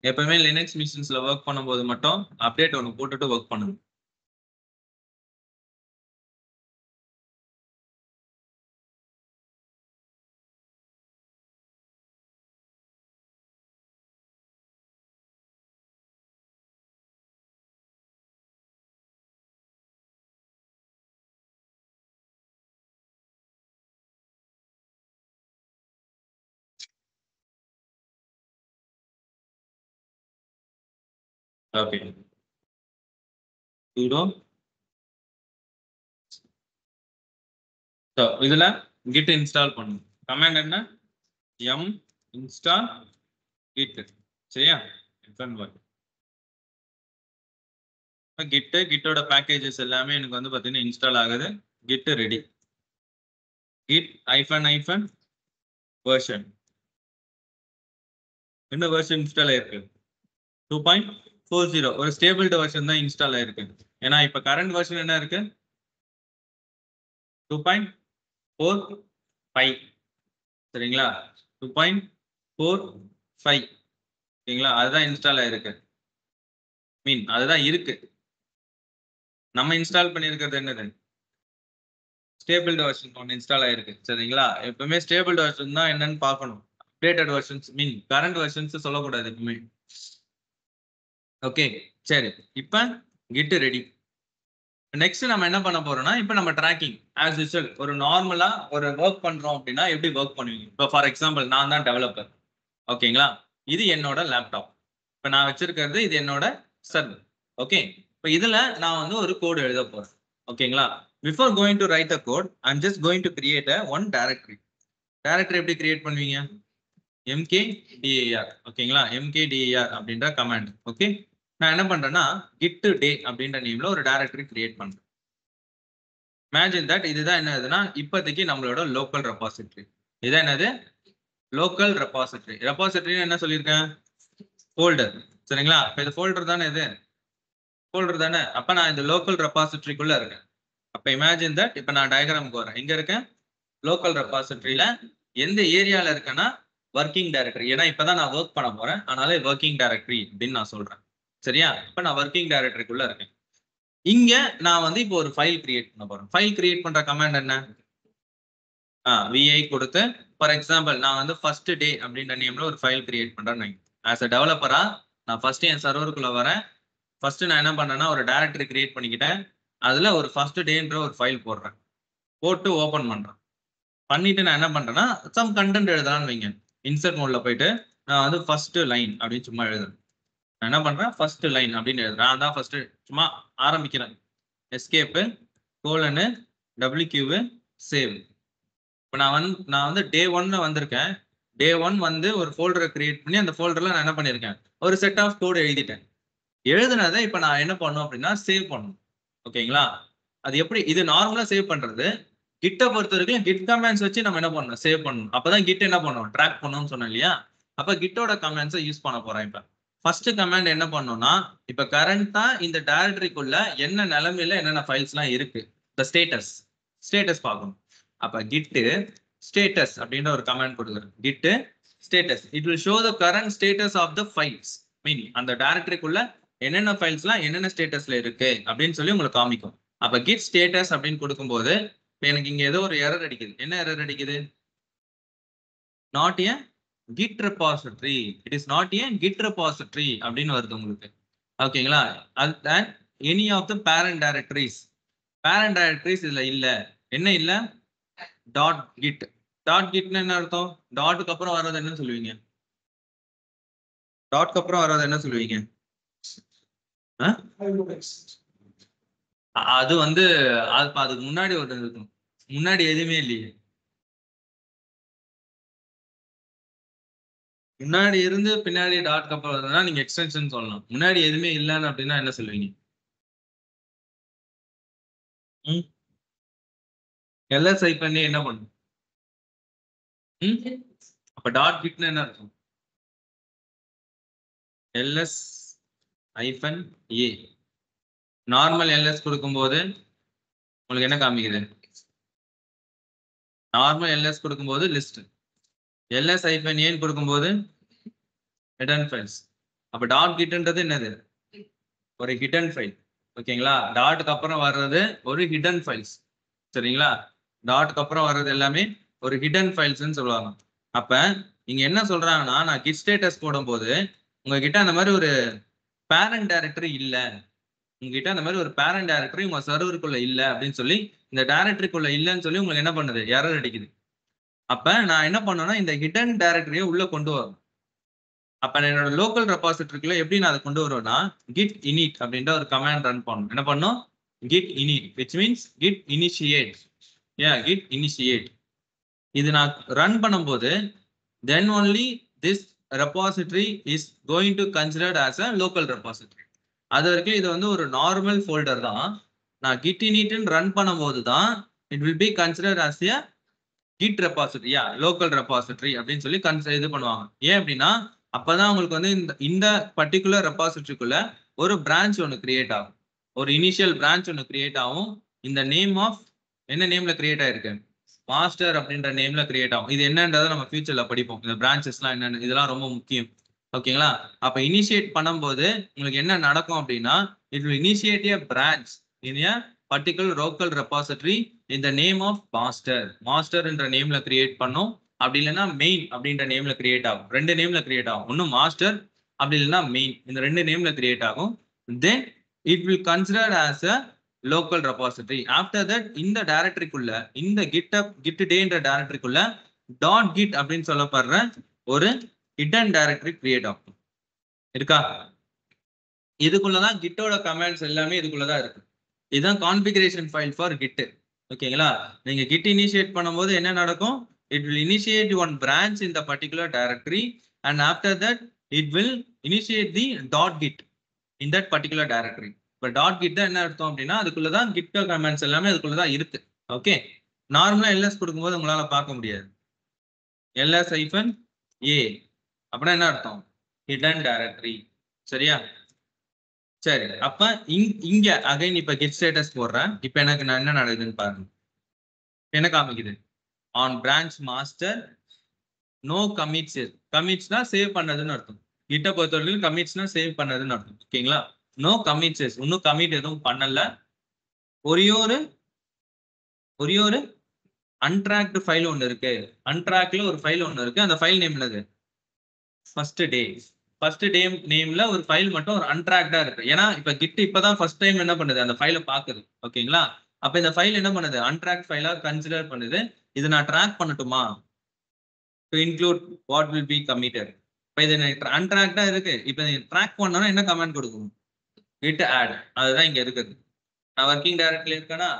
எப்பவுமே லினக்ஸ் மிஷின்ஸ்ல ஒர்க் பண்ணும்போது மட்டும் அப்டேட் ஒன்று போட்டுட்டு ஒர்க் பண்ணுங்க. ஓகே. sudo இதுல கிட் இன்ஸ்டால் பண்ணும். கமாண்ட் என்ன? m install git. சரியா? கிட்டோட பேக்கேஜஸ் எல்லாமே எனக்கு வந்து பாத்தீங்கன்னா இன்ஸ்டால் ஆகுது. Git ready. git hyphen version என்ன வெர்ஷன் இன்ஸ்டால் ஆயிருக்கு 2.40 ஒரு ஸ்டேபிள்டு வெர்ஷன் தான் இன்ஸ்டால் ஆயிருக்கு. ஏன்னா இப்ப கரண்ட் வெர்ஷன் என்ன இருக்கு 2.45 சரிங்களா 2.45 சரிங்களா அதுதான் இன்ஸ்டால் ஆயிருக்கு மீன் அதுதான் இருக்கு. நம்ம இன்ஸ்டால் பண்ணியிருக்கிறது என்னது ஸ்டேபிள்டு வெர்ஷன் ஒன்று இன்ஸ்டால் ஆயிருக்கு சரிங்களா. எப்பவுமே ஸ்டேபிள்டு வெர்ஷன் தான் என்னன்னு பார்க்கணும். அப்டேட்டட் வெர்ஷன்ஸ் மீன் கரண்ட் வெர்ஷன்ஸ் சொல்லக்கூடாது எப்பவுமே. ஓகே சரி இப்போ கிட் ரெடி. நெக்ஸ்ட் நம்ம என்ன பண்ண போறோம்னா இப்போ நம்ம ட்ராக்கிங் ஆஸ் யூசுவல் ஒரு நார்மலா ஒரு ஒர்க் பண்றோம் அப்படின்னா எப்படி ஒர்க் பண்ணுவீங்க. இப்போ ஃபார் எக்ஸாம்பிள் நான் தான் டெவலப்பர் ஓகேங்களா. இது என்னோட லேப்டாப். இப்போ நான் வச்சிருக்கிறது இது என்னோட சர்வர். ஓகே இப்போ இதுல நான் வந்து ஒரு கோடு எழுத போறேன் ஓகேங்களா. Before going to write a code I am just going to create a one directory. Directory எப்படி கிரியேட் பண்ணுவீங்க mkdir ஓகேங்களா. mkdir அப்படின்ற கமாண்ட். ஓகே நான் என்ன பண்றேன்னா git day அப்படின்ற நேம்ல ஒரு டைரக்டரி கிரியேட் பண்றேன். இமேஜின் தட் இதுதான் என்னதுன்னா இப்போதைக்கு நம்மளோட லோக்கல் ரெபாசிட்டரி. இதான் என்னது லோக்கல் ரெபாசிட்டரி. ரெபாசிட்டரி என்ன சொல்லியிருக்கேன் ஃபோல்டர் சரிங்களா. இப்போ இது ஃபோல்டர் தானே இது ஃபோல்டர் தானே. அப்ப நான் இந்த லோக்கல் ரெபாசிட்டரிக்குள்ள இருக்கேன். அப்ப இமேஜின் தட் இப்ப நான் டயக்ராமுக்கு வரேன். எங்க இருக்கேன் லோக்கல் ரெபாசிட்டரியில எந்த ஏரியால இருக்கேன்னா ஒர்க்கிங் டைரக்டரி. ஏன்னா இப்பதான் நான் ஒர்க் பண்ண போறேன் அதனால ஒர்க்கிங் டைரக்டரி அப்படின்னு நான் சொல்றேன் சரியா. இப்ப நான் ஒர்க்கிங் டைரக்டரிக்குள்ள இருக்கேன். இங்க நான் வந்து இப்போ ஒரு ஃபைல் கிரியேட் பண்ண போறேன். ஃபைல் கிரியேட் பண்ற கமாண்ட் என்ன vi கொடுத்து ஃபார் எக்ஸாம்பிள் நான் வந்து ஃபர்ஸ்ட் டே அப்படின்ற நேம்ல ஒரு ஃபைல் கிரியேட் பண்றேன்னு ஆஸ் அ டெவலப்பரா நான் ஃபர்ஸ்ட் என் சர்வருக்குள்ள வரேன். ஃபர்ஸ்ட் நான் என்ன பண்ணேன்னா ஒரு டைரக்டரி கிரியேட் பண்ணிக்கிட்டேன். அதுல ஒரு ஃபர்ஸ்ட் டேன்ற ஒரு ஃபைல் போடுறேன். போட்டு ஓபன் பண்றேன். பண்ணிட்டு நான் என்ன பண்றேன்னா சம் கண்டென்ட் எழுதலாம்னு வைங்க. இன்சர்ட் மோட்ல போயிட்டு நான் வந்து ஃபர்ஸ்ட் லைன் அப்படின்னு சும்மா எழுதுறேன். நான் என்ன பண்றேன் ஃபர்ஸ்ட் லைன் அப்படின்னு எழுதுறேன். நான் தான் ஃபர்ஸ்ட் சும்மா ஆரம்பிக்கிறேன். Escape colon W save. இப்போ நான் வந்து டே 1 வந்திருக்கேன். டே 1 வந்து ஒரு ஃபோல்டரை கிரியேட் பண்ணி அந்த ஃபோல்டர்ல நான் என்ன பண்ணியிருக்கேன் ஒரு செட் ஆஃப் கோடு எழுதிட்டேன். எழுதுனதை இப்போ நான் என்ன பண்ணணும் அப்படின்னா சேவ் பண்ணணும் ஓகேங்களா. அது எப்படி இது நார்மலா சேவ் பண்றது. கிட்ட பொறுத்த வரைக்கும் கிட் கமெண்ட்ஸ் வச்சு நம்ம என்ன பண்ணணும் சேவ் பண்ணணும். அப்பதான் கிட் என்ன பண்ணணும் ட்ராக் பண்ணணும்னு சொன்னேன் இல்லையா. அப்ப கிட்டோட கமெண்ட்ஸை யூஸ் பண்ண போறேன். இப்ப ஃபர்ஸ்ட் கமெண்ட் என்ன பண்ணணும்னா இப்ப கரண்டா இந்த டைரக்டரிக்குள்ள என்ன நிலைமையில என்னென்ன ஃபைல்ஸ் எல்லாம் இருக்கு இந்த ஸ்டேட்டஸ் பார்க்கணும். அப்ப கிட் ஸ்டேட்டஸ் அப்படின்ற ஒரு கமெண்ட் கொடுக்குறேன். Git status it will show the current status of the files meaning அந்த டைரக்டரிக்குள்ள என்னென்ன ஃபைல்ஸ்லாம் என்னென்ன ஸ்டேட்டஸ்ல இருக்கு அப்படின்னு சொல்லி உங்களுக்கு காமிக்கும். அப்ப கிட் ஸ்டேட்டஸ் அப்படின்னு கொடுக்கும்போது எனக்கு இங்க ஏதோ ஒரு எரர் அடிக்குது. என்ன எரர் அடிக்குது not a git repository. It is not a git repository அப்படின்னு வருது உங்களுக்கு ஓகேங்களா. அதுதான் any of the parent directories. Parent directories இதுல இல்ல. என்ன இல்ல டாட் கிட். டாட் கிட்னு என்ன அர்த்தம் டாட்டுக்கு அப்புறம் வர்றது என்ன சொல்லுவீங்க டாட்க்கு அப்புறம் வர்றது என்ன சொல்லுவீங்க அது வந்து அதுக்கு முன்னாடி ஒரு இருக்கும். முன்னாடி எதுவுமே இல்லையே. முன்னாடி இருந்து பின்னாடி டாட் அப்புறம் வருதுன்னா நீங்க எக்ஸ்டென்ஷன் சொல்லலாம். முன்னாடி எதுவுமே இல்லைன்னு அப்படின்னா என்ன சொல்லுவீங்க எல்எஸ் ஐ பண்ணி என்ன பண்ணும் அப்ப டாட் கிட்னு என்ன இருக்கும் எல்எஸ் ஐஃபன் ஏ. நார்மல் எல்எஸ் கொடுக்கும்போது உங்களுக்கு என்ன காமிக்குது நார்மல் எல்எஸ் கொடுக்கும்போது லிஸ்ட். எல்எஸ் ஐஃபன் ஏன்னு கொடுக்கும்போது ஹிடன் ஃபைல்ஸ். அப்ப டாட் கிட்ன்றது என்னது ஒரு ஹிடன் ஃபைல் ஓகேங்களா. டாட்டுக்கு அப்புறம் வர்றது ஒரு ஹிடன் ஃபைல்ஸ் சரிங்களா. டாட்டுக்கு அப்புறம் வர்றது எல்லாமே ஒரு ஹிடன் ஃபைல்ஸ்ன்னு சொல்லுவாங்க. அப்ப இங்க என்ன சொல்றாங்கன்னா நான் கிட் ஸ்டேட்டஸ் போடும்போது உங்ககிட்ட அந்த மாதிரி ஒரு பேரண்ட் டைரக்டரி இல்ல. உங்ககிட்ட அந்த மாதிரி ஒரு பேரண்ட் டைரக்டரி உங்க சர்வருக்குள்ள இல்ல அப்படின்னு சொல்லி இந்த டைரக்டரிக்குள்ள இல்லைன்னு சொல்லி உங்களுக்கு என்ன பண்ணுது எரர் அடிக்குது. அப்ப நான் என்ன பண்ணேன்னா இந்த ஹிடன் டைரக்டரியை உள்ள கொண்டு வரணும். அப்ப என்னோட லோக்கல் ரெபாசிட்டரிக்குள்ள எப்படி நான் அதை கொண்டு வருவேன்னா git init அப்படின்ற ஒரு கமாண்ட் ரன் பண்ணணும். என்ன பண்ணும் git init which means git initiate. git initiate. இது நான் ரன் பண்ணும்போது then only this repository is going to considered as a local repository. அது வரைக்கும் இது வந்து ஒரு நார்மல் ஃபோல்டர் தான். நான் git init ரன் பண்ணும்போது தான் it will be considered as a Git ரெபாசிட்டரியா லோக்கல் ரெபாசிட்டரி அப்படின்னு சொல்லி இது பண்ணுவாங்க. ஏன் அப்படின்னா அப்பதான் உங்களுக்கு வந்து இந்த பர்டிகுலர் ரெபாசிட்டரிக்குள்ள ஒரு பிரான்ச் ஒன்று கிரியேட் ஆகும். ஒரு இனிஷியல் பிரான்ச் ஒன்று கிரியேட் ஆகும். இந்த நேம் ஆஃப் என்ன நேம்ல கிரியேட் ஆயிருக்கு, மாஸ்டர் அப்படின்ற நேம்ல கிரியேட் ஆகும். இது என்னன்றதை நம்ம ஃபியூச்சர்ல படிப்போம். இந்த பிரான்ச்சஸ்லாம் என்னன்னு, இதெல்லாம் ரொம்ப முக்கியம். ஓகேங்களா? அப்ப இனிஷியேட் பண்ணும்போது உங்களுக்கு என்ன நடக்கும் அப்படின்னா, it will initiate a branch in a particular local repository in the name of master என்ற நேம்ல கிரியேட் பண்ணும். அப்படி இல்லைன்னா மெயின் அப்படின்ற நேம்ல கிரியேட் ஆகும். ரெண்டு நேம்ல கிரியேட் ஆகும். ஒன்னு மாஸ்டர், அப்படி இல்லைன்னா மெயின். இந்த ரெண்டு நேம்ல கிரியேட் ஆகும். Then it will considered as a local repository. After that இந்த டைரக்டரிக்குள்ள, இந்த கிட் டேன்ற டைரக்டரிக்குள்ள .git அப்படின்னு சொல்லப்படுற ஒரு ஹிடன் டைரக்டரி கிரியேட் ஆகும். இருக்கா? இதுக்குள்ளதான் கிட்டோட கமெண்ட்ஸ் எல்லாமே இதுக்குள்ளதான் இருக்கு. இதுதான் கான்ஃபிகரேஷன் ஃபைல் ஃபார் கிட். ஓகேங்களா? நீங்க கிட் இனிஷியேட் பண்ணும்போது என்ன நடக்கும், it will initiate one branch in the particular directory and after that it will initiate the .git in that particular directory. இப்ப .git தான் என்ன அர்த்தம் அப்படின்னா அதுக்குள்ளதான் git கமெண்ட்ஸ் எல்லாமே அதுக்குள்ளதான் இருக்கு. ஓகே, நார்மலா ls கொடுக்கும்போது உங்களால பார்க்க முடியாது. ls-a அப்படின்னா என்ன அர்த்தம், ஹிடன் டைரக்டரி. சரியா? சரி, அப்ப இங்க அகைன் இப்ப git ஸ்டேட்டஸ் போடுறேன். இப்ப எனக்கு நான் என்ன நடக்குதுன்னு பாருங்க. என்ன காமிக்குது, on branch master no commits. கமிட்ஸ்னா சேவ் பண்ணதுன்னு அர்த்தம். கிட்ட பொறுத்தவரைக்கும் கமிட்ஸ்னா சேவ் பண்ணதுன்னு அர்த்தம். ஓகேங்களா? நோ கமிட்ஸ், இன்னும் கமிட் எதுவும் பண்ணல. ஒரே ஒரு அன்ட்ராக்டு ஃபைல் ஒன்று இருக்கு. அன்ட்ராக்ல ஒரு ஃபைல் ஒன்று இருக்கு. அந்த ஃபைல் நேம் என்னது, ஃபர்ஸ்ட் டே. ஃபர்ஸ்ட் டே நேம்ல ஒரு ஃபைல் மட்டும் ஒரு அன்ட்ராக்டா இருக்கு. ஏன்னா இப்ப கிட் இப்பதான் ஃபர்ஸ்ட் டைம் என்ன பண்ணுது, அந்த ஃபைலை பாக்குது. ஓகேங்களா? அப்ப இந்த ஃபைல் என்ன பண்ணுது, அன்ட்ராக்ட் ஃபைலா கன்சிடர் பண்ணுது. இது நான் ட்ராக் பண்ணட்டுமா, to include what will be committed. இப்போ இது அன்ட்ராக்டா இருக்கு. இப்போ ட்ராக் பண்ணனும் என்ன கமாண்ட் கொடுக்கணும், git add. அதுதான் இங்க இருக்குது. நான் வர்க்கிங் டைரக்டரியில இருக்கேனா,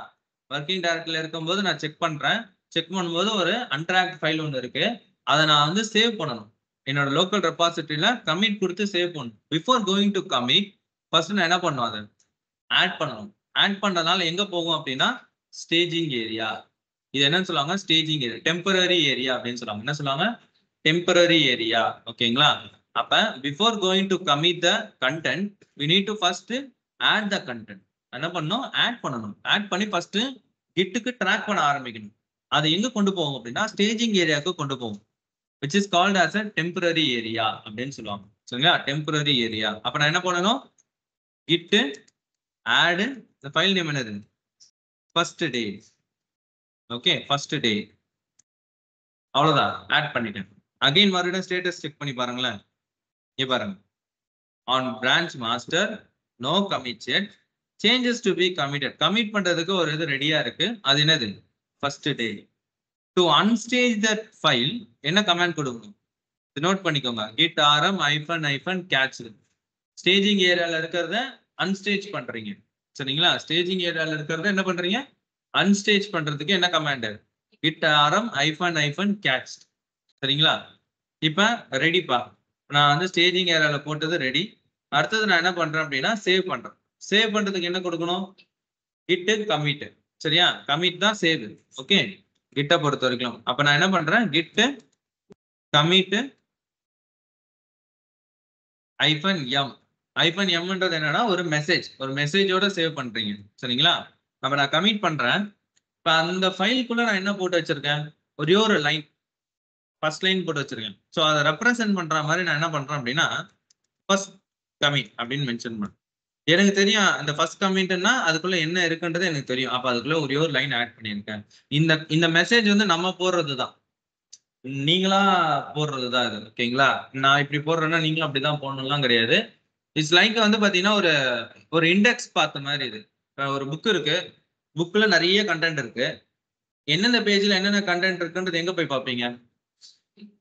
வர்க்கிங் டைரக்டரியில இருக்கும்போது நான் செக் பண்றேன். செக் பண்ணும்போது ஒரு அன்ட்ராக்ட் ஃபைல் ஒன்று இருக்கு. அதை நான் வந்து சேவ் பண்ணணும். என்னோட லோக்கல் ரெபாசிட்டரியில கமிட் கொடுத்து சேவ் பண்ணணும். Before going to commit first நான் என்ன பண்ணுவேன், அதை ஆட் பண்ணணும். ஆட் பண்றதுனால எங்க போகும் அப்படின்னா ஸ்டேஜிங் ஏரியா. இது என்னன்னு சொல்லுவாங்க, ஸ்டேஜிங் ஏரியா, டெம்பரரி ஏரியா அப்படின்னு சொல்லுவாங்க. என்ன சொல்லுவாங்க, டெம்பரரி ஏரியா. ஓகேங்களா? அப்ப before going to commit the content we need to first add the content. என்ன பண்ணணும், ஆட் பண்ணணும். ஆட் பண்ணி ஃபர்ஸ்ட் கிட்டுக்கு ட்ராக் பண்ண ஆரம்பிக்கணும். அது எங்க கொண்டு போகும் அப்படின்னா ஸ்டேஜிங் ஏரியாவுக்கு கொண்டு போகும், which is called as a temporary area அப்படின்னு சொல்லுவாங்க. சரிங்களா? Temporary area. அப்ப நான் என்ன பண்ணணும், git add the file name என்னது, first day. Okay, first day. அவ்வளவுதான், ஆட் பண்ணிட்டேன். அகைன் மறுபடியும் ஸ்டேட்டஸ் செக் பண்ணி பாருங்களேன். இங்க பாருங்க, on branch master no commits yet, changes to be committed. Commit பண்றதுக்கு ஒரு இது ரெடியா இருக்கு. அது என்னது, first day. To unstage that file என்ன கமாண்ட் கொடுக்கணும், நோட் பண்ணிக்கோங்க, git rm -catch. ஸ்டேஜிங் ஏரியால இருக்கிறத அன்ஸ்டேஜ் பண்றீங்க. சரிங்களா? ஸ்டேஜிங் ஏரியால இருக்கிறத என்ன பண்றீங்க, அன்ஸ்டேஜ் பண்றதுக்கு என்ன கமாண்ட், git rm -catch. சரிங்களா? இப்ப ரெடிப்பா, நான் வந்து ஸ்டேஜிங் ஏரியால போட்டது ரெடி. அடுத்தது நான் என்ன பண்றேன் அப்படின்னா சேவ் பண்றேன். சேவ் பண்றதுக்கு என்ன கொடுக்கணும், git commit. சரியா? கமிட் தான் சேவ். ஓகே, கிட்ட பொறுத்த வரைக்கும். அப்ப நான் என்ன பண்றேன், git commit -m. -mன்றது என்னன்னா ஒரு மெசேஜ், ஒரு மெசேஜோட சேவ் பண்றீங்க. சரிங்களா? அப்ப நான் கமிட் பண்றேன். இப்ப அந்த ஃபைலுக்குள்ள நான் என்ன போட்டு வச்சிருக்கேன், ஒரே ஒரு லைன், ஃபர்ஸ்ட் லைன் போட்டு வச்சிருக்கேன். ஸோ அதை ரெப்ரசென்ட் பண்ற மாதிரி நான் என்ன பண்றேன் அப்படின்னா ஃபர்ஸ்ட் கமிட் அப்படின்னு மென்ஷன் பண்ணேன். எனக்கு தெரியும் அந்த ஃபர்ஸ்ட் கமிட்னா அதுக்குள்ள என்ன இருக்குன்றது எனக்கு தெரியும். அப்ப அதுக்குள்ள ஒரே ஒரு லைன் ஆட் பண்ணியிருக்கேன். இந்த மெசேஜ் வந்து நம்ம போடுறது தான், நீங்களா போடுறது தான் இது. ஓகேங்களா? நான் இப்படி போடுறேன்னா நீங்களும் அப்படிதான் போடணும்லாம் கிடையாது. இட்ஸ் லைக் வந்து பாத்தீங்கன்னா ஒரு இண்டெக்ஸ் பார்த்த மாதிரி. இது ஒரு புக் இருக்கு, புக்ல நிறைய கண்டென்ட் இருக்கு. என்னென்ன பேஜ்ல என்னென்ன கண்டென்ட் இருக்குன்றது எங்க போய் பார்ப்பீங்க,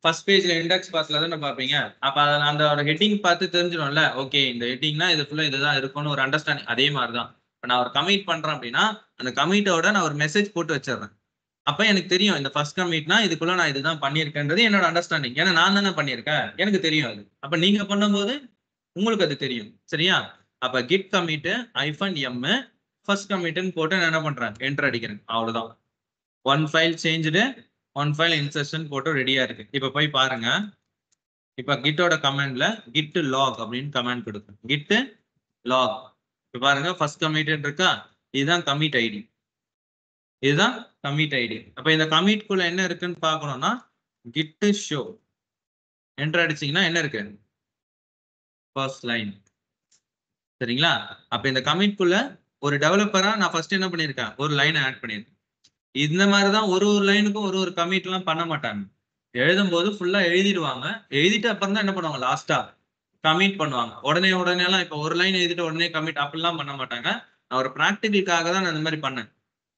ஃபர்ஸ்ட் பேஜ்ல இண்டெக்ஸ் பார்த்துல தானே பார்ப்பீங்க. அப்ப அந்த ஹெட்டிங் பார்த்து தெரிஞ்சிடும்ல, ஓகே இந்த ஹெட்டிங்னா இது ஃபுல்லா இதுதான் இருக்கும்னு ஒரு அண்டர்ஸ்டாண்டிங். அதே மாதிரிதான் இப்போ நான் ஒரு கமிட் பண்றேன் அப்படின்னா அந்த கமிட்டோட நான் ஒரு மெசேஜ் போட்டு வச்சிடுறேன். அப்ப எனக்கு தெரியும் இந்த ஃபர்ஸ்ட் கமிட்னா இதுக்குள்ள நான் இதுதான் பண்ணியிருக்கேன்றது என்னோட அண்டர்ஸ்டாண்டிங். ஏன்னா நான் தானே பண்ணியிருக்கேன், எனக்கு தெரியும் அது. அப்ப நீங்க பண்ணும்போது உங்களுக்கு அது தெரியும். சரியா? அப்ப git commit -m ஃபர்ஸ்ட் கமிட்னு போட்டு நான் என்ன பண்றேன், என்டர் அடிக்கிறேன். அவ்வளவுதான். One file changed, one file insertion போட்டு ரெடியா இருக்கு. இப்ப போய் பாருங்க. இப்ப கிட்டோட கமாண்ட்ல git log அப்படின்னு கமாண்ட் கொடுக்கும். git log. இப்ப பாருங்க ஃபர்ஸ்ட் கமிட் இருக்கா, இதுதான் கமிட் ஐடி, இதுதான் கமிட் ஐடி. அப்ப இந்த கமிட் குள்ள என்ன இருக்குன்னு பார்க்கணும்னா git show என்டர் அடிச்சீங்கன்னா என்ன இருக்கு, ஃபர்ஸ்ட் லைன். சரிங்களா? அப்ப இந்த கமிட் குள்ள ஒரு டெவலப்பரா நான் ஃபர்ஸ்ட் என்ன பண்ணிருக்கேன், ஒரு லைன் ஆட் பண்ணிருக்கேன். இந்த மாதிரிதான் ஒரு லைனுக்கும் ஒரு கமிட் எல்லாம் பண்ண மாட்டாங்க. எழுதும் போது ஃபுல்லா எழுதிடுவாங்க, எழுதிட்டு அப்புறம் தான் என்ன பண்ணுவாங்க, லாஸ்டா கமிட் பண்ணுவாங்க. உடனே எல்லாம் இப்ப ஒரு லைன் எழுதிட்டு உடனே கமிட் அப்படிலாம் பண்ண மாட்டாங்க. நான் ஒரு பிராக்டிகலுக்காக தான் நான் இந்த மாதிரி பண்ணேன்.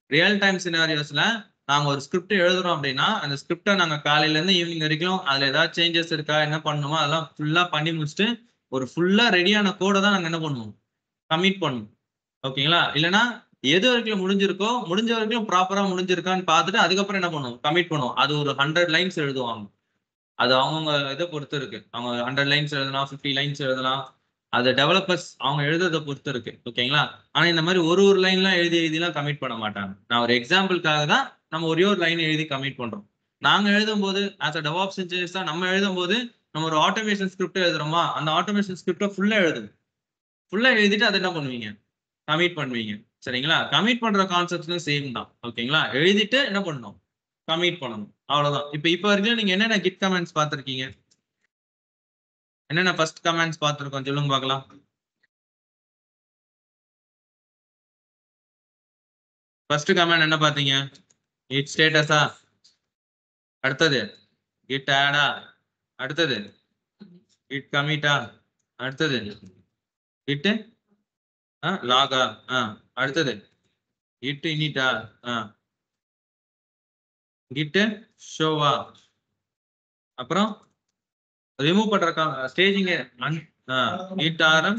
ரியல் டைம் சினாரியோஸ்ல நாங்க ஒரு ஸ்கிரிப்ட் எழுதுறோம் அப்படின்னா அந்த ஸ்கிரிப்டை நாங்க காலையில இருந்து ஈவினிங் வரைக்கும் அதுல ஏதாவது சேஞ்சஸ் இருக்கா, என்ன பண்ணணுமோ அதெல்லாம் ஃபுல்லா பண்ணி முடிச்சுட்டு ஒரு ஃபுல்லா ரெடியான கோடை தான் நாங்க என்ன பண்ணுவோம், கமிட் பண்ணுவோம். ஓகேங்களா? இல்லைன்னா எது வரைக்கும் முடிஞ்சிருக்கோ முடிஞ்ச வரைக்கும் ப்ராப்பரா முடிஞ்சிருக்கான்னு பார்த்துட்டு அதுக்கப்புறம் என்ன பண்ணுவோம், கமிட் பண்ணுவோம். அது ஒரு 100 லைன்ஸ் எழுதுவாங்க. அது அவங்கவுங்க இதை பொறுத்து இருக்கு. அவங்க 100 லைன்ஸ் எழுதலாம், 50 லைன்ஸ் எழுதலாம். அது டெவலப்பர்ஸ் அவங்க எழுதுறதை பொறுத்து இருக்கு. ஓகேங்களா? ஆனா இந்த மாதிரி ஒரு லைன்லாம் எழுதிலாம் கமிட் பண்ண மாட்டாங்க. நான் ஒரு எக்ஸாம்பிளுக்காக தான் நம்ம ஒரே ஒரு லைன் எழுதி கமிட் பண்றோம். நாங்க எழுதும் போது ஆஸ் அ டெவாப்ஸ் இன்ஜினியர்ஸ் தான் நம்ம எழுதும் போது நம்ம ஒரு ஆட்டோமேஷன் ஸ்கிரிப்ட் எழுதுறோமா, அந்த ஆட்டோமேஷன் ஸ்கிரிப்டை ஃபுல்லா எழுதுவோம். ஃபுல்லா எழுதிட்டு அதை என்ன பண்ணுவீங்க, கமிட் பண்ணுவீங்க. சரிங்களா? கமிட் பண்ற கான்செப்ட்ஸும் சேம் தான். ஓகேங்களா? எழுதிட்டு என்ன பண்ணணும், கமிட் பண்ணணும். அவ்வளவுதான். இப்ப வரைக்கும் நீங்க என்னென்ன கிட் கமெண்ட்ஸ் பார்த்திருக்கீங்க, என்னென்ன ஃபர்ஸ்ட் கமெண்ட்ஸ் பார்த்திருக்கோம் சொல்லுங்க பார்க்கலாம். ஃபர்ஸ்ட் கமெண்ட் என்ன பாத்தீங்க, git ஸ்டேட்டஸா, அடுத்தது git add-ஆ, அடுத்தது git commit-ஆ, அடுத்தது git log-ஆ, அடுத்தது git init-ஆ, git show-ஆ, அப்புறம் ரிமூவ் பண்ற ஸ்டேஜிங் git rm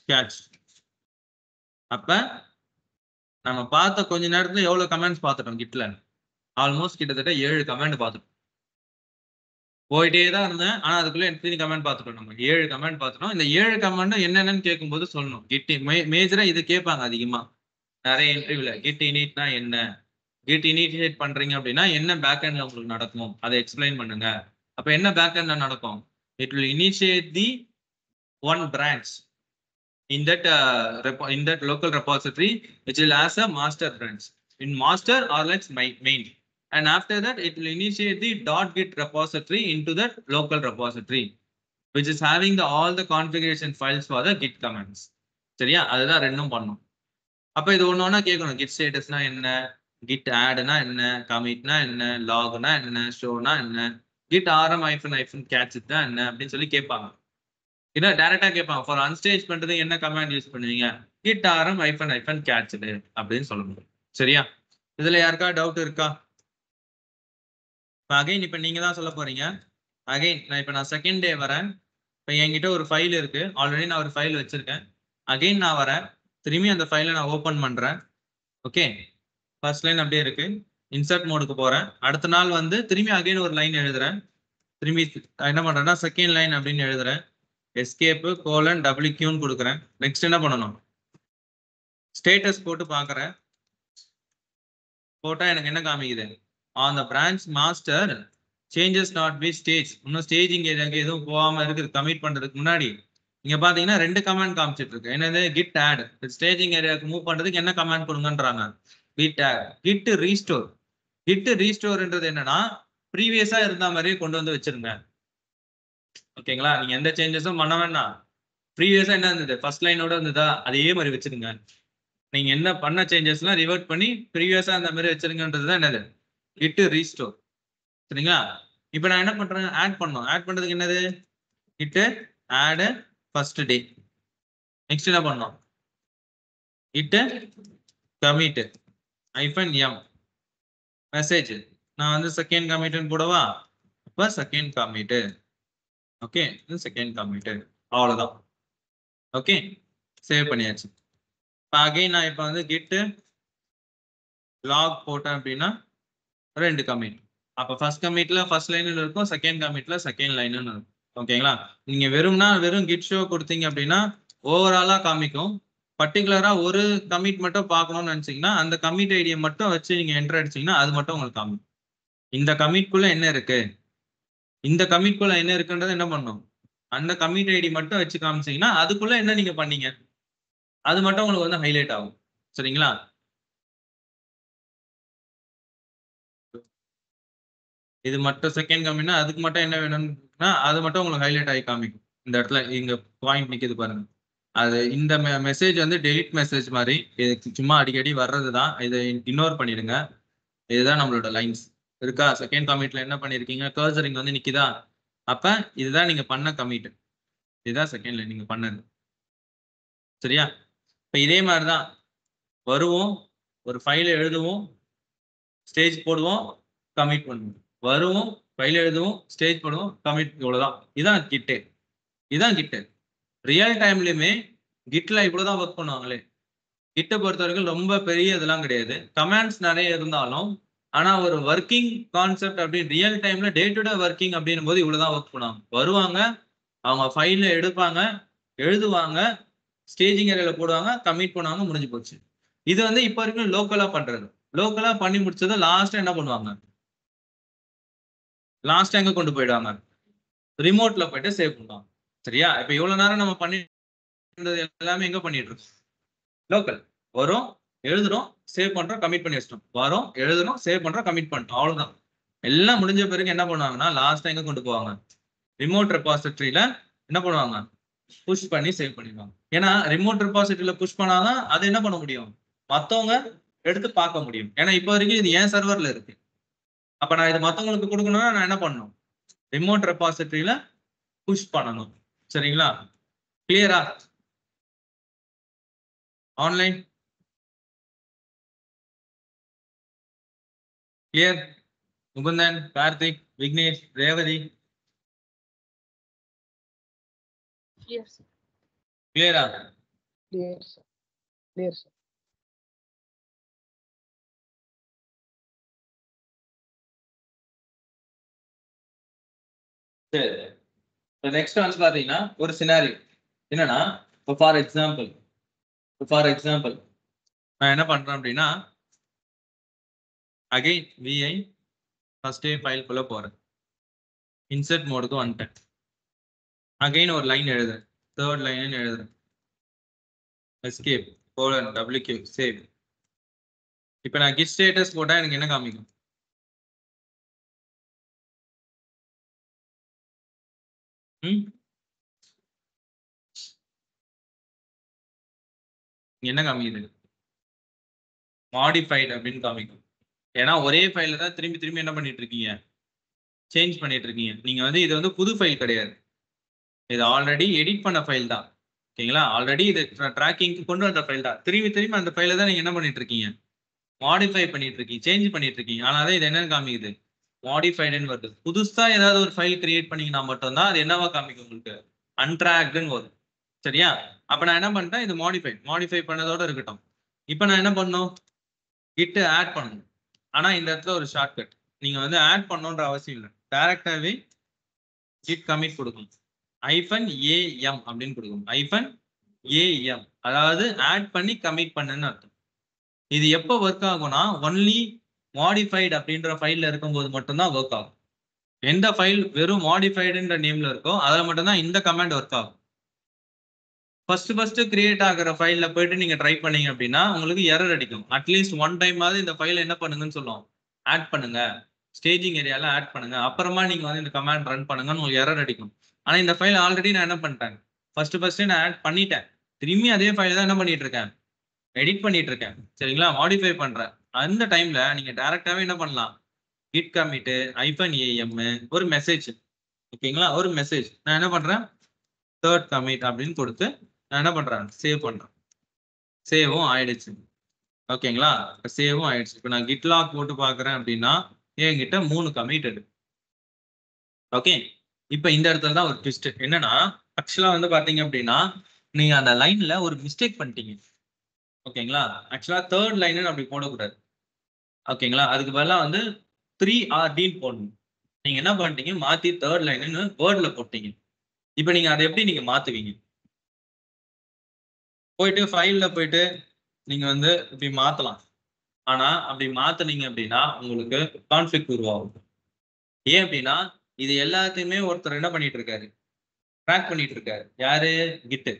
-catch. அப்ப நம்ம பார்த்த கொஞ்ச நேரத்துல எவ்வளவு கமெண்ட்ஸ் பார்த்துட்டோம் கிட்ல, ஆல்மோஸ்ட் கிட்டத்தட்ட 7 கமெண்ட் பார்த்துட்டோம். போயிட்டே தான் இருந்தேன், ஆனா அதுக்குள்ள எத்தனை கமெண்ட் பார்த்துட்டோம், நம்ம 7 கமெண்ட் பார்த்துட்டோம். இந்த 7 கமெண்ட் என்னென்னு கேட்கும்போது சொல்லணும். கிட் மேஜரா இது கேட்பாங்க அதிகமா நிறைய இன்டர்வியூல. கிட் இனிட்னா என்ன, கிட் இனிஷியேட் பண்றீங்க அப்படின்னா என்ன பேக்எண்ட்ல உங்களுக்கு நடக்கும் அதை எக்ஸ்பிளைன் பண்ணுங்க. அப்ப என்ன பேக்எண்ட்ல நடக்கும், it will initiate the one branch in that local repository which will as a master branch in master or like main, and after that it will initiate the .git repository into that local repository which is having all the configuration files for the git commands. சரியா? அதுதான் ரெண்டும் பண்ணும். அப்ப இது ஒண்ணு கேட்கணும். git statusனா என்ன, git add-னா என்ன, commit-னா என்ன, log-னா என்ன, show-னா என்ன, git rm -catch-னா என்ன அப்படின்னு சொல்லி கேட்பாங்க. இல்ல டைரக்டா கேட்பாங்க. ஃபார் அன்ஸ்டேஜ் பண்றது என்ன கமாண்ட் யூஸ் பண்ணுவீங்க, git rm -catch அப்படின்னு சொல்லணும். சரியா? இதுல யாருக்கா டவுட் இருக்கா? அகைன் இப்ப நீங்க தான் சொல்ல போறீங்க. அகைன் நான் செகண்ட் டே வரேன். இப்ப என்கிட்ட ஒரு ஃபைல் இருக்கு, ஆல்ரெடி நான் ஒரு ஃபைல் வச்சிருக்கேன். அகைன் நான் வரேன், திரும்பி அந்த ஃபைலை நான் ஓபன் பண்றேன். ஓகே, ஃபர்ஸ்ட் லைன் அப்படியே இருக்கு. இன்சர்ட் மோடுக்கு போறேன். அடுத்த நாள் திரும்பி அகைன் ஒரு லைன் எழுதுறேன். திரும்பி என்ன பண்றேன்னா செகண்ட் லைன் அப்படின்னு எழுதுறேன். எஸ்கேப் :wq கொடுக்குறேன். நெக்ஸ்ட் என்ன பண்ணணும், ஸ்டேட்டஸ் போட்டு பார்க்குறேன். போட்டா எனக்கு என்ன காமிக்குது, on the branch master changes not be stage. இன்னும் ஸ்டேஜிங் ஏரியாக்கு எதுவும் போகாம இருக்குது. கமிட் பண்றதுக்கு முன்னாடி நீங்க பாத்தீங்கன்னா 2 கமாண்ட் காமிச்சிட்டு இருக்கு. என்னது, கிட் ஆட். ஸ்டேஜிங் ஏரியாவுக்கு மூவ் பண்றதுக்கு என்ன கமாண்ட் கொடுங்கன்றாங்க, Git add. Git restore. Git ரீஸ்டோர்ன்றது என்னன்னா ப்ரீவியஸா இருந்த மாதிரியே கொண்டு வந்து வச்சிருங்க. ஓகேங்களா? நீங்க எந்த சேஞ்சஸும் பண்ண வேண்டாம். ப்ரீவியஸா என்ன இருந்தது, ஃபர்ஸ்ட் லைனோட இருந்ததா, அதே மாதிரி வச்சிருங்க. நீங்க என்ன பண்ண சேஞ்சஸ்லாம் ரிவர்ட் பண்ணி ப்ரீவியஸா அந்த மாதிரி வச்சிருங்கன்றதுதான் என்னது, கிட் ரீஸ்டோர். சரிங்களா? இப்போ நான் என்ன பண்றேன், ஆட் பண்ணோம். ஆட் பண்றதுக்கு என்னது, kit add first day. Next என்ன பண்ணோம், கிட் கமிட் -m மெசேஜ். நான் செகண்ட் கமிட்னு போடவா, அப்ப செகண்ட் கமிட். ஓகே, இது செகண்ட் கமிட். அவ்வளவுதான். ஓகே, சேவ் பண்ணியாச்சு. அகைன் நான் இப்போ கிட் லாக் போட்டேன் அப்படின்னா 2 கமிட். அப்ப ஃபர்ஸ்ட் கமிட்ல ஃபர்ஸ்ட் லைன்ல இருக்கும், செகண்ட் கமிட்ல செகண்ட் லைன்னு இருக்கும். ஓகேங்களா? நீங்க வெறும் கிட் ஷோ கொடுத்தீங்க அப்படின்னா ஓவராலா காமிக்கும். பர்டிகுலரா ஒரு கமிட் மட்டும் பார்க்கணும்னு நினைச்சீங்கன்னா அந்த கமிட் ஐடியை மட்டும் வச்சு நீங்க என்டர் அடிச்சீங்கன்னா அது மட்டும் உங்களுக்கு காமிக்கும். இந்த கமிட்குள்ள என்ன இருக்கு, இந்த கமிட்குள்ள என்ன இருக்குன்றதை என்ன பண்ணும், அந்த கமிட் ஐடி மட்டும் வச்சு காமிச்சீங்கன்னா அதுக்குள்ள என்ன நீங்க பண்ணீங்க அது மட்டும் உங்களுக்கு வந்து ஹைலைட் ஆகும். சரிங்களா? இது மட்டும் செகண்ட் கமிட்னா அதுக்கு மட்டும் என்ன வேணும்னா அது மட்டும் உங்களுக்கு ஹைலைட் ஆகி காமிக்கும். இந்த இடத்துல இங்க பாயிண்ட் நிக்குது பாருங்க. அது இந்த மெசேஜ் வந்து டெலிட் மெசேஜ் மாதிரி, இது சும்மா அடிக்கடி வர்றது தான். இதை இக்னோர் பண்ணிடுங்க. இதுதான் நம்மளோட லைன்ஸ் இருக்கா. செகண்ட் கமிட்ல என்ன பண்ணிருக்கீங்க, கர்சர் இங்க வந்து நிக்குதா, அப்ப இதுதான் நீங்க பண்ண கமிட், இதுதான் செகண்ட்ல நீங்க பண்ணது. சரியா? இப்ப இதே மாதிரிதான் வருவோம், ஒரு ஃபைலை எழுதுவோம், ஸ்டேஜ் போடுவோம், கமிட் பண்ணுவோம், வருவோம், ஃபைல் எழுதுவோம், ஸ்டேஜ் போடுவோம், கமிட். இவ்வளவுதான். இதான் கிட்டு, இதான் கிட்டு. ரியல் டைம்லயுமே கிட்ல இவ்வளவுதான் ஒர்க் பண்ணுவாங்களே. கிட்ட பொறுத்த வரைக்கும் ரொம்ப பெரிய இதெல்லாம் கிடையாது, கமாண்ட்ஸ் நிறைய இருந்தாலும். ஆனா ஒரு ஒர்க்கிங் கான்செப்ட் அப்படின்னு ரியல் டைம்ல டே டு டே ஒர்க்கிங் அப்படின்னும் போது இவ்வளவுதான் ஒர்க் பண்ணுவாங்க. வருவாங்க, அவங்க ஃபைல எடுப்பாங்க, எழுதுவாங்க, ஸ்டேஜிங் ஏரியால போடுவாங்க, கமிட் பண்ணுவாங்க, முடிஞ்சு போச்சு. இது வந்து இப்ப வரைக்கும் லோக்கலா பண்றது. லோக்கலா பண்ணி முடிச்சதை லாஸ்டா என்ன பண்ணுவாங்க, லாஸ்டா எங்க கொண்டு போயிடுவாங்க, ரிமோட்ல போயிட்டு சேவ் பண்ணுவாங்க. சரியா? இப்ப இவ்வளவு நேரம் நம்ம பண்ணி எல்லாமே எங்க பண்ணிட்டு இருக்கோம், லோக்கல். வரும், எழுதுறோம், சேவ் பண்றோம், கமிட் பண்ணி வச்சிட்டோம். வரும், எழுதுறோம், சேவ் பண்றோம், கமிட் பண்ணிட்டோம். அவ்வளவுதான். எல்லாம் முடிஞ்ச பிறகு என்ன பண்ணுவாங்கன்னா லாஸ்டா எங்க கொண்டு போவாங்க, ரிமோட் ரெபாசிட்டரியில என்ன பண்ணுவாங்க, புஷ் பண்ணி சேவ் பண்ணிடுவாங்க. ஏன்னா ரிமோட் ரெபாசிட்டரியில புஷ் பண்ணாதான் அது என்ன பண்ண முடியும், மத்தவங்க எடுத்து பார்க்க முடியும். ஏன்னா இப்ப வரைக்கும் இது என் சர்வர்ல இருக்கு. அப்ப நான் இது மத்தவங்களுக்கு கொடுக்கணும்னா நான் என்ன பண்ணணும், ரிமோட் ரெபாசிட்டரியில புஷ் பண்ணணும். சரிங்களா? கிளியரா? Online clear? Mukundan, Karthik, Vignesh, Revathi, Yes, sir. கிளியரா? Clear, sir. Clear, sir. சரி. நெக்ஸ்ட் வந்து பாத்தீங்கன்னா ஒரு சினாரியோ என்னன்னா, இப்போ ஃபார் எக்ஸாம்பிள் நான் என்ன பண்றேன் அப்படின்னா, அகைன் விஐ ஃபர்ஸ்ட் ஃபைல்குள்ள போறேன், இன்சர்ட் மோடுக்கு வந்துட்டேன். அகைன் ஒரு லைன் எழுதுறேன், தேர்ட் லைன் எழுதுறேன், எஸ்கேப் கோலன் டபிள்யூ சேவ். இப்போ நான் கிட் ஸ்டேட்டஸ் போட்டா எனக்கு என்ன காமிக்கும், என்ன காமிக்குது, மாடிஃபைட் அப்படின்னு காமிக்கும். ஏன்னா ஒரே ஃபைல தான் திரும்பி திரும்பி என்ன பண்ணிட்டு இருக்கீங்க, சேஞ்ச் பண்ணிட்டு இருக்கீங்க. நீங்க வந்து இது வந்து புது ஃபைல் கிடையாது, இது ஆல்ரெடி எடிட் பண்ண ஃபைல் தான். ஓகேங்களா? ஆல்ரெடி இது ட்ராக்கிங்க்கு கொண்டு வந்த ஃபைல் தான். திரும்பி திரும்பி அந்த ஃபைலை தான் நீங்க என்ன பண்ணிட்டு இருக்கீங்க, மாடிஃபை பண்ணிட்டு இருக்கீங்க, சேஞ்ச் பண்ணிட்டு இருக்கீங்க. ஆனால் இது என்னன்னு காமிக்குது, மாடிஃபைடுன்னு வருது. புதுசா ஏதாவது ஒரு ஃபைல் கிரியேட் பண்ணீங்கன்னா மட்டும்தான் அது என்னவா காமிக்கும், உங்களுக்கு அன்ட்ராக்டுன்னு வரும். சரியா? அப்ப நான் என்ன பண்ணிட்டேன், இது மாடிஃபை பண்ணதோட இருக்கட்டும். இப்போ நான் என்ன பண்ணணும், கிட் ஆட் பண்ணணும். ஆனா இந்த இடத்துல ஒரு ஷார்ட்கட், நீங்க வந்து ஆட் பண்ணணுன்ற அவசியம் இல்லை, டைரக்டாவே கிட் கமிட் கொடுக்கணும், -am அப்படின்னு கொடுக்கணும். -am அதாவது ஆட் பண்ணி கமிட் பண்ணுன்னு அர்த்தம். இது எப்போ ஒர்க் ஆகும்னா ஒன்லி மாடிஃபைட் அப்படின்ற ஃபைல்ல இருக்கும்போது மட்டும்தான் ஒர்க் ஆகும். எந்த ஃபைல் வெறும் மாடிஃபைடுன்ற நேம்ல இருக்கோ அதுல மட்டும்தான் இந்த கமாண்ட் ஒர்க் ஆகும். ஃபர்ஸ்ட் கிரியேட் ஆகிற ஃபைல்ல போயிட்டு நீங்க ட்ரை பண்ணீங்க அப்படின்னா உங்களுக்கு எரர் அடிக்கும். அட்லீஸ்ட் ஒன் டைம் ஆகுது இந்த ஃபைலை என்ன பண்ணுங்கன்னு சொல்லுவோம், ஆட் பண்ணுங்க, ஸ்டேஜிங் ஏரியால ஆட் பண்ணுங்க, அப்புறமா நீங்க வந்து இந்த கமாண்ட் ரன் பண்ணுங்கன்னு உங்களுக்கு எரர் அடிக்கும். ஆனா இந்த ஃபைல் ஆல்ரெடி நான் என்ன பண்ணிட்டேன், ஃபர்ஸ்ட் நான் ஆட் பண்ணிட்டேன், திரும்பி அதே ஃபைல் தான் என்ன பண்ணிட்டு இருக்கேன், எடிட் பண்ணிட்டு இருக்கேன். சரிங்களா? மாடிஃபை பண்றேன். அந்த டைம்ல நீங்க டைரக்டாவே என்ன பண்ணலாம், கிட் கமிட் -am ஒரு மெசேஜ். ஓகேங்களா? ஒரு மெசேஜ் நான் என்ன பண்றேன், தேர்ட் கமிட் அப்படின்னு கொடுத்து நான் என்ன பண்றேன், சேவ் பண்றேன். சேவும் ஆயிடுச்சு. ஓகேங்களா? சேவும் ஆயிடுச்சு. இப்போ நான் கிட் லாக் போட்டு பாக்குறேன் அப்படின்னா என்கிட்ட 3 கமிட் இருக்கு. ஓகே, இப்போ இந்த இடத்துல தான் ஒரு ட்விஸ்ட் என்னன்னா, ஆக்சுவலா வந்து பாத்தீங்க அப்படின்னா நீங்க அந்த லைன்ல ஒரு மிஸ்டேக் பண்ணிட்டீங்க. ஓகேங்களா? ஆக்சுவலா தேர்ட் லைன் அப்படி போடக்கூடாது. ஓகேங்களா? அதுக்கு பதிலா வந்து 3RD போடணும். நீங்க என்ன பண்ணிட்டீங்க, மாத்தி தேர்ட் லைன்னு வேர்ட்ல போட்டீங்க. இப்போ நீங்க அதை எப்படி நீங்க மாத்துவீங்க, போயிட்டு ஃபைல்ல போயிட்டு நீங்க வந்து இப்படி மாத்தலாம். ஆனா அப்படி மாத்துனீங்க அப்படின்னா உங்களுக்கு கான்ஃபிளிக்ட் உருவாகும். ஏன் அப்படின்னா இது எல்லாத்தையுமே ஒருத்தர் என்ன பண்ணிட்டு இருக்காரு, ட்ராக் பண்ணிட்டு இருக்காரு. யாரு? கிட்.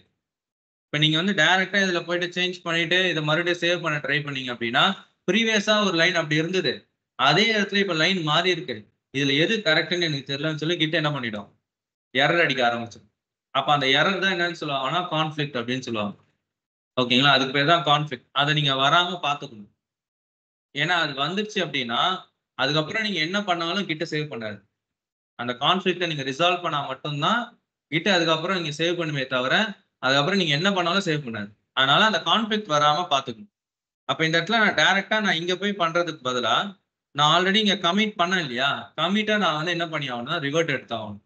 இப்ப நீங்க வந்து டைரக்டா இதுல போயிட்டு சேஞ்ச் பண்ணிட்டு இதை மறுபடியும் சேவ் பண்ண ட்ரை பண்ணீங்க அப்படின்னா ப்ரீவியஸா ஒரு லைன் அப்படி இருந்தது, அதே இடத்துல இப்ப லைன் மாறி இருக்கு. இதுல எது கரெக்ட்னு எனக்கு தெரியலன்னு சொல்லி கிட்ட என்ன பண்ணிடும், எரர் அடிக்க ஆரம்பிச்சிடும். அப்ப அந்த எரர் தான் என்னன்னு சொல்லுவாங்கன்னா கான்ஃபிளிக்ட் அப்படின்னு சொல்லுவாங்க. ஓகேங்களா? அதுக்கு பேர் தான் கான்ஃபிளிக்ட். அதை நீங்க வராம பாத்துக்கணும். ஏன்னா அது வந்துருச்சு அப்படின்னா அதுக்கப்புறம் நீங்க என்ன பண்ணாலும் கிட்ட சேவ் பண்ணாது. அந்த கான்ஃபிளிக்ட்டை நீங்க ரிசால்வ் பண்ணா மட்டும்தான் கிட்ட அதுக்கப்புறம் நீங்க சேவ் பண்ணுமே தவிர அதுக்கப்புறம் நீங்க என்ன பண்ணாலும் சேவ் பண்ணாது. அதனால அந்த கான்ஃபிளிக்ட் வராம பாத்துக்கணும். அப்ப இந்த இடத்துல நான் டைரக்டா நான் இங்க போய் பண்றதுக்கு பதிலா நான் ஆல்ரெடி இங்க கமிட் பண்ணேன் இல்லையா, கமிட்டை நான் வந்து என்ன பண்ணி ஆகணும்னா ரிவர்ட் எடுத்தாகணும்.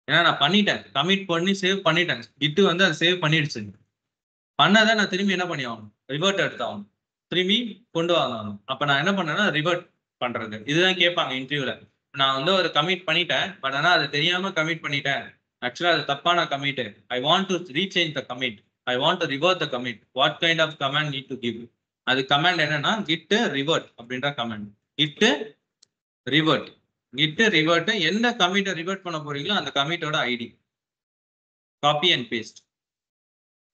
ஏன்னா நான் பண்ணிட்டேன், கமிட் பண்ணி சேவ் பண்ணிட்டேன். கிட் வந்து அதை சேவ் பண்ணிடுச்சு. பண்ணதை நான் திரும்பி என்ன பண்ணி ஆகணும், ரிவர்ட் எடுத்தாகணும். திரும்பி கொண்டு வாங்கணும். அப்ப நான் என்ன பண்ணேன்னா ரிவர்ட் பண்றது. இதுதான் கேட்பாங்க இன்டர்வியூல. நான் வந்து ஒரு கமிட் பண்ணிட்டேன், பட் ஆனா அது தெரியாம கமிட் பண்ணிட்டேன், ஆக்சுவலா அது தப்பான commit, I want to rechange the commit, I want to revert the commit, what kind of command need to give. அது கமாண்ட் என்னன்னா கிட் ரிவர்ட் அப்படின்ற command. Git revert, git revert எந்த கமிட்டை ரிவர்ட் பண்ண போறீங்களோ அந்த கமிட்டோட ஐடி காப்பி அண்ட் பேஸ்ட்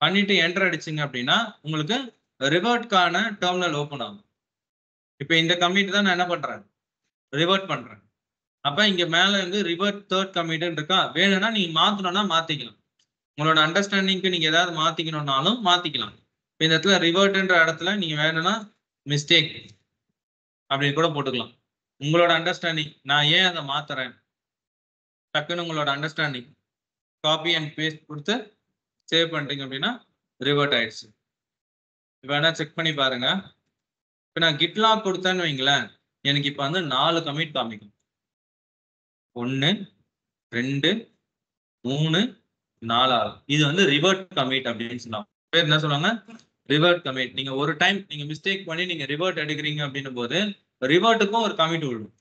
பண்ணிட்டு என்டர் அடிச்சிங்க அப்படின்னா உங்களுக்கு ரிவர்ட்கான டெர்மினல் ஓப்பன் ஆகும். இப்போ இந்த கமிட் தான் நான் என்ன பண்றேன், ரிவர்ட் பண்றேன். அப்ப இங்க மேல இருந்து ரிவர்ட் தேர்ட் கமிட்னு இருக்கா, வேணும்னா நீங்க மாத்தணும்னா மாத்திக்கலாம். உங்களோட அண்டர்ஸ்டாண்டிங்க்கு நீங்க ஏதாவது மாத்திக்கணும்னாலும் மாத்திக்கலாம். இப்போ இந்த இடத்துல ரிவர்ட்ன்ற இடத்துல நீங்க வேணும்னா மிஸ்டேக் அப்படின்னு கூட போட்டுக்கலாம். உங்களோட அண்டர்ஸ்டாண்டிங், நான் ஏன் அதை மாத்துறேன், டக்குன்னு உங்களோட அண்டர்ஸ்டாண்டிங் காப்பி அண்ட் பேஸ்ட் கொடுத்து சேவ் பண்ணிட்டீங்க அப்படின்னா ரிவர்ட் ஆயிடுச்சு. இப்போ வேணா செக் பண்ணி பாருங்க. இப்போ நான் கிட்லாக் கொடுத்தேன்னு வைங்களேன், எனக்கு இப்போ வந்து 4 கமிட் காமிக்கும். 1 2 3 4. இது வந்து ரிவர்ட் கமிட் அப்படின்னு சொல்லுவாங்க. பேர் என்ன சொல்லுவாங்க, ரிவர்ட் கமிட். நீங்க ஒரு டைம் நீங்க மிஸ்டேக் பண்ணி நீங்க ரிவர்ட் எடுக்கிறீங்க அப்படின்னும் போது ரிவர்ட்டுக்கும் ஒரு கமிட் விழும்.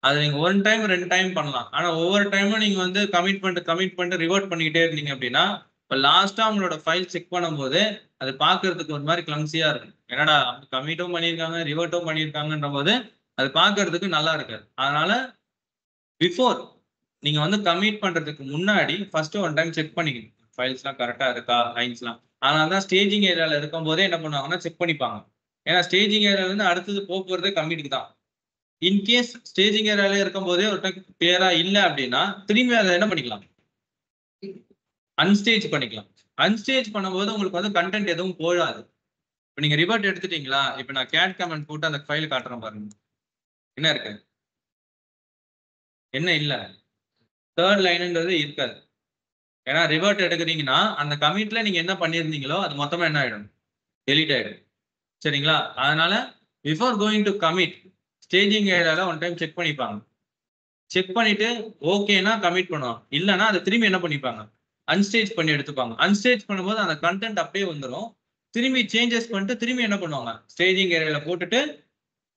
அது நீங்க 1 டைம் 2 டைம் பண்ணலாம். ஆனா ஒவ்வொரு டைமும் நீங்க வந்து கமிட் பண்ணிட்டு ரிவர்ட் பண்ணிக்கிட்டே இருந்தீங்க அப்படின்னா இப்போ லாஸ்டா உங்களோட ஃபைல் செக் பண்ணும்போது அது பார்க்கறதுக்கு ஒரு மாதிரி கிளம்சியா இருக்கும். என்னடா கமிட்டும் பண்ணியிருக்காங்க ரிவர்ட்டும் பண்ணியிருக்காங்கன்ற போது அது பார்க்கறதுக்கு நல்லா இருக்காது. அதனால பிஃபோர் நீங்க வந்து கமிட் பண்றதுக்கு முன்னாடி ஃபர்ஸ்ட் 1 டைம் செக் பண்ணிக்கணும், ஃபைல்ஸ்லாம் கரெக்டா இருக்கா, லைன்ஸ்லாம். அதனால தான் ஸ்டேஜிங் ஏரியால இருக்கும் போதே என்ன பண்ணுவாங்கன்னா செக் பண்ணிப்பாங்க. ஏன்னா ஸ்டேஜிங் ஏரியால இருந்து அடுத்தது போக்குவரத்து கமிட்டுக்கு தான். இன்கேஸ் ஸ்டேஜிங் ஏரியால இருக்கும் போதே ஒரு டைம் கிளியரா இல்லை அப்படின்னா திரும்பி அதை என்ன பண்ணிக்கலாம், அன்ஸ்டேஜ் பண்ணிக்கலாம். அன்ஸ்டேஜ் பண்ணும்போது உங்களுக்கு வந்து கண்டென்ட் எதுவும் போடாது. இப்போ நீங்க ரிவர்ட் எடுத்துட்டீங்களா, இப்போ நான் கேட் கமெண்ட் போட்டு அந்த ஃபைல் காட்டுறேன் பாருங்க, என்ன இருக்கு, என்ன இல்லை, தேர்ட் லைன்ன்றது இருக்காது. ஏன்னா ரிவர்ட் எடுக்கிறீங்கன்னா அந்த கமிட்ல நீங்க என்ன பண்ணியிருந்தீங்களோ அது மொத்தமா என்ன ஆயிடும், டெலீட் ஆயிடும். சரிங்களா? அதனால before going to commit staging ஏரியால 1 டைம் செக் பண்ணிப்பாங்க. செக் பண்ணிட்டு ஓகேனா கமிட் பண்ணுவாங்க, இல்லைன்னா அதை திரும்பி என்ன பண்ணிப்பாங்க, அன்ஸ்டேஜ் பண்ணி எடுத்துப்பாங்க. அன்ஸ்டேஜ் பண்ணும்போது அந்த கண்டென்ட் அப்படியே வந்துடும். திரும்பி சேஞ்சஸ் பண்ணிட்டு திரும்பி என்ன பண்ணுவாங்க, ஸ்டேஜிங் ஏரியால போட்டுட்டு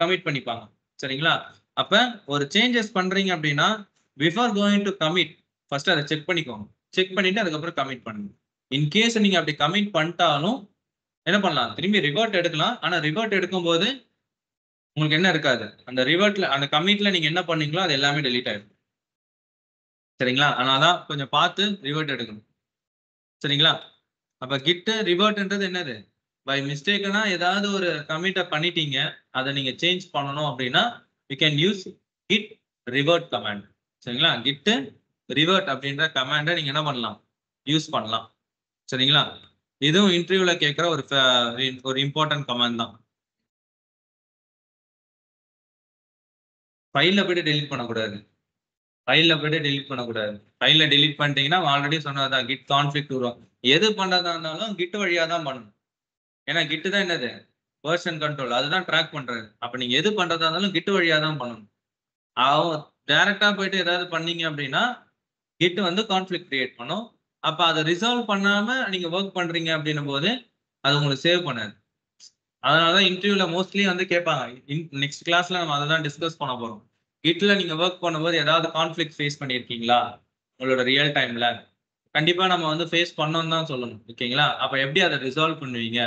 கமிட் பண்ணிப்பாங்க. சரிங்களா? அப்ப ஒரு சேஞ்சஸ் பண்றீங்க அப்படின்னா before going to commit first அதை செக் பண்ணிக்கோங்க. செக் பண்ணிட்டு அதுக்கப்புறம் கமிட் பண்ணுங்க. இன்கேஸ் நீங்க அப்படி கமிட் பண்ணிட்டாலும் என்ன பண்ணலாம், திரும்பி ரிவர்ட் எடுக்கலாம். ஆனா ரிவர்ட் எடுக்கும் போது உங்களுக்கு என்ன இருக்காது, அந்த ரிவர்ட்ல அந்த கமிட்ல நீங்க என்ன பண்ணீங்களோ அது எல்லாமே டெலீட் ஆயிடும். சரிங்களா? அதனாலதான் கொஞ்சம் பார்த்து ரிவர்ட் எடுக்கணும். சரிங்களா? அப்ப கிட் ரிவர்ட்ன்றது என்னது, பை மிஸ்டேக்னா ஏதாவது ஒரு கமிட்டை பண்ணிட்டீங்க, அதை நீங்க சேஞ்ச் பண்ணணும் அப்படின்னா you can use git revert command. சரிங்களா? கிட் ரிவர்ட் அப்படின்ற கமாண்டை நீங்க என்ன பண்ணலாம், யூஸ் பண்ணலாம். சரிங்களா? இதுவும் இன்டர்வியூல கேட்கிற ஒரு இம்பார்ட்டன்ட் கமாண்ட் தான். ஃபைல்ல போயிட்டு டெலீட் பண்ணக்கூடாது. ஃபைல்ல போயிட்டு டெலீட் பண்ணக்கூடாது. ஃபைல்ல டெலீட் பண்ணிட்டீங்கன்னா ஆல்ரெடி சொன்னதான் கிட் கான்ஃபிளிக்ட் வரும். எது பண்றதா இருந்தாலும் கிட் வழியா தான் பண்ணணும். ஏன்னா கிட் தான் என்னது, வெர்ஷன் கண்ட்ரோல், அதுதான் ட்ராக் பண்றது. அப்ப நீங்க எது பண்றதா இருந்தாலும் கிட் வழியா தான் பண்ணணும். டைரக்டா போயிட்டு ஏதாவது பண்ணீங்க அப்படின்னா கிட் வந்து கான்ஃபிளிக்ட் கிரியேட் பண்ணும். அப்ப அதை ரிசால்வ் பண்ணாம நீங்க ஒர்க் பண்றீங்க அப்படின்னும் போது அது உங்களுக்கு சேவ் பண்ணாது. அதனாலதான் இன்டர்வியூல மோஸ்ட்லி வந்து கேட்பாங்க. நெக்ஸ்ட் கிளாஸ்ல நம்ம அதை தான் டிஸ்கஸ் பண்ண போறோம். கிட்ல நீங்க ஒர்க் பண்ணும்போது ஏதாவது கான்ஃபிளிக்ட் ஃபேஸ் பண்ணியிருக்கீங்களா உங்களோட ரியல் டைம்ல, கண்டிப்பா நம்ம வந்து ஃபேஸ் பண்ணோம்னு தான் சொல்லணும். ஓகேங்களா? அப்ப எப்படி அத ரிசால்வ் பண்ணுவீங்க?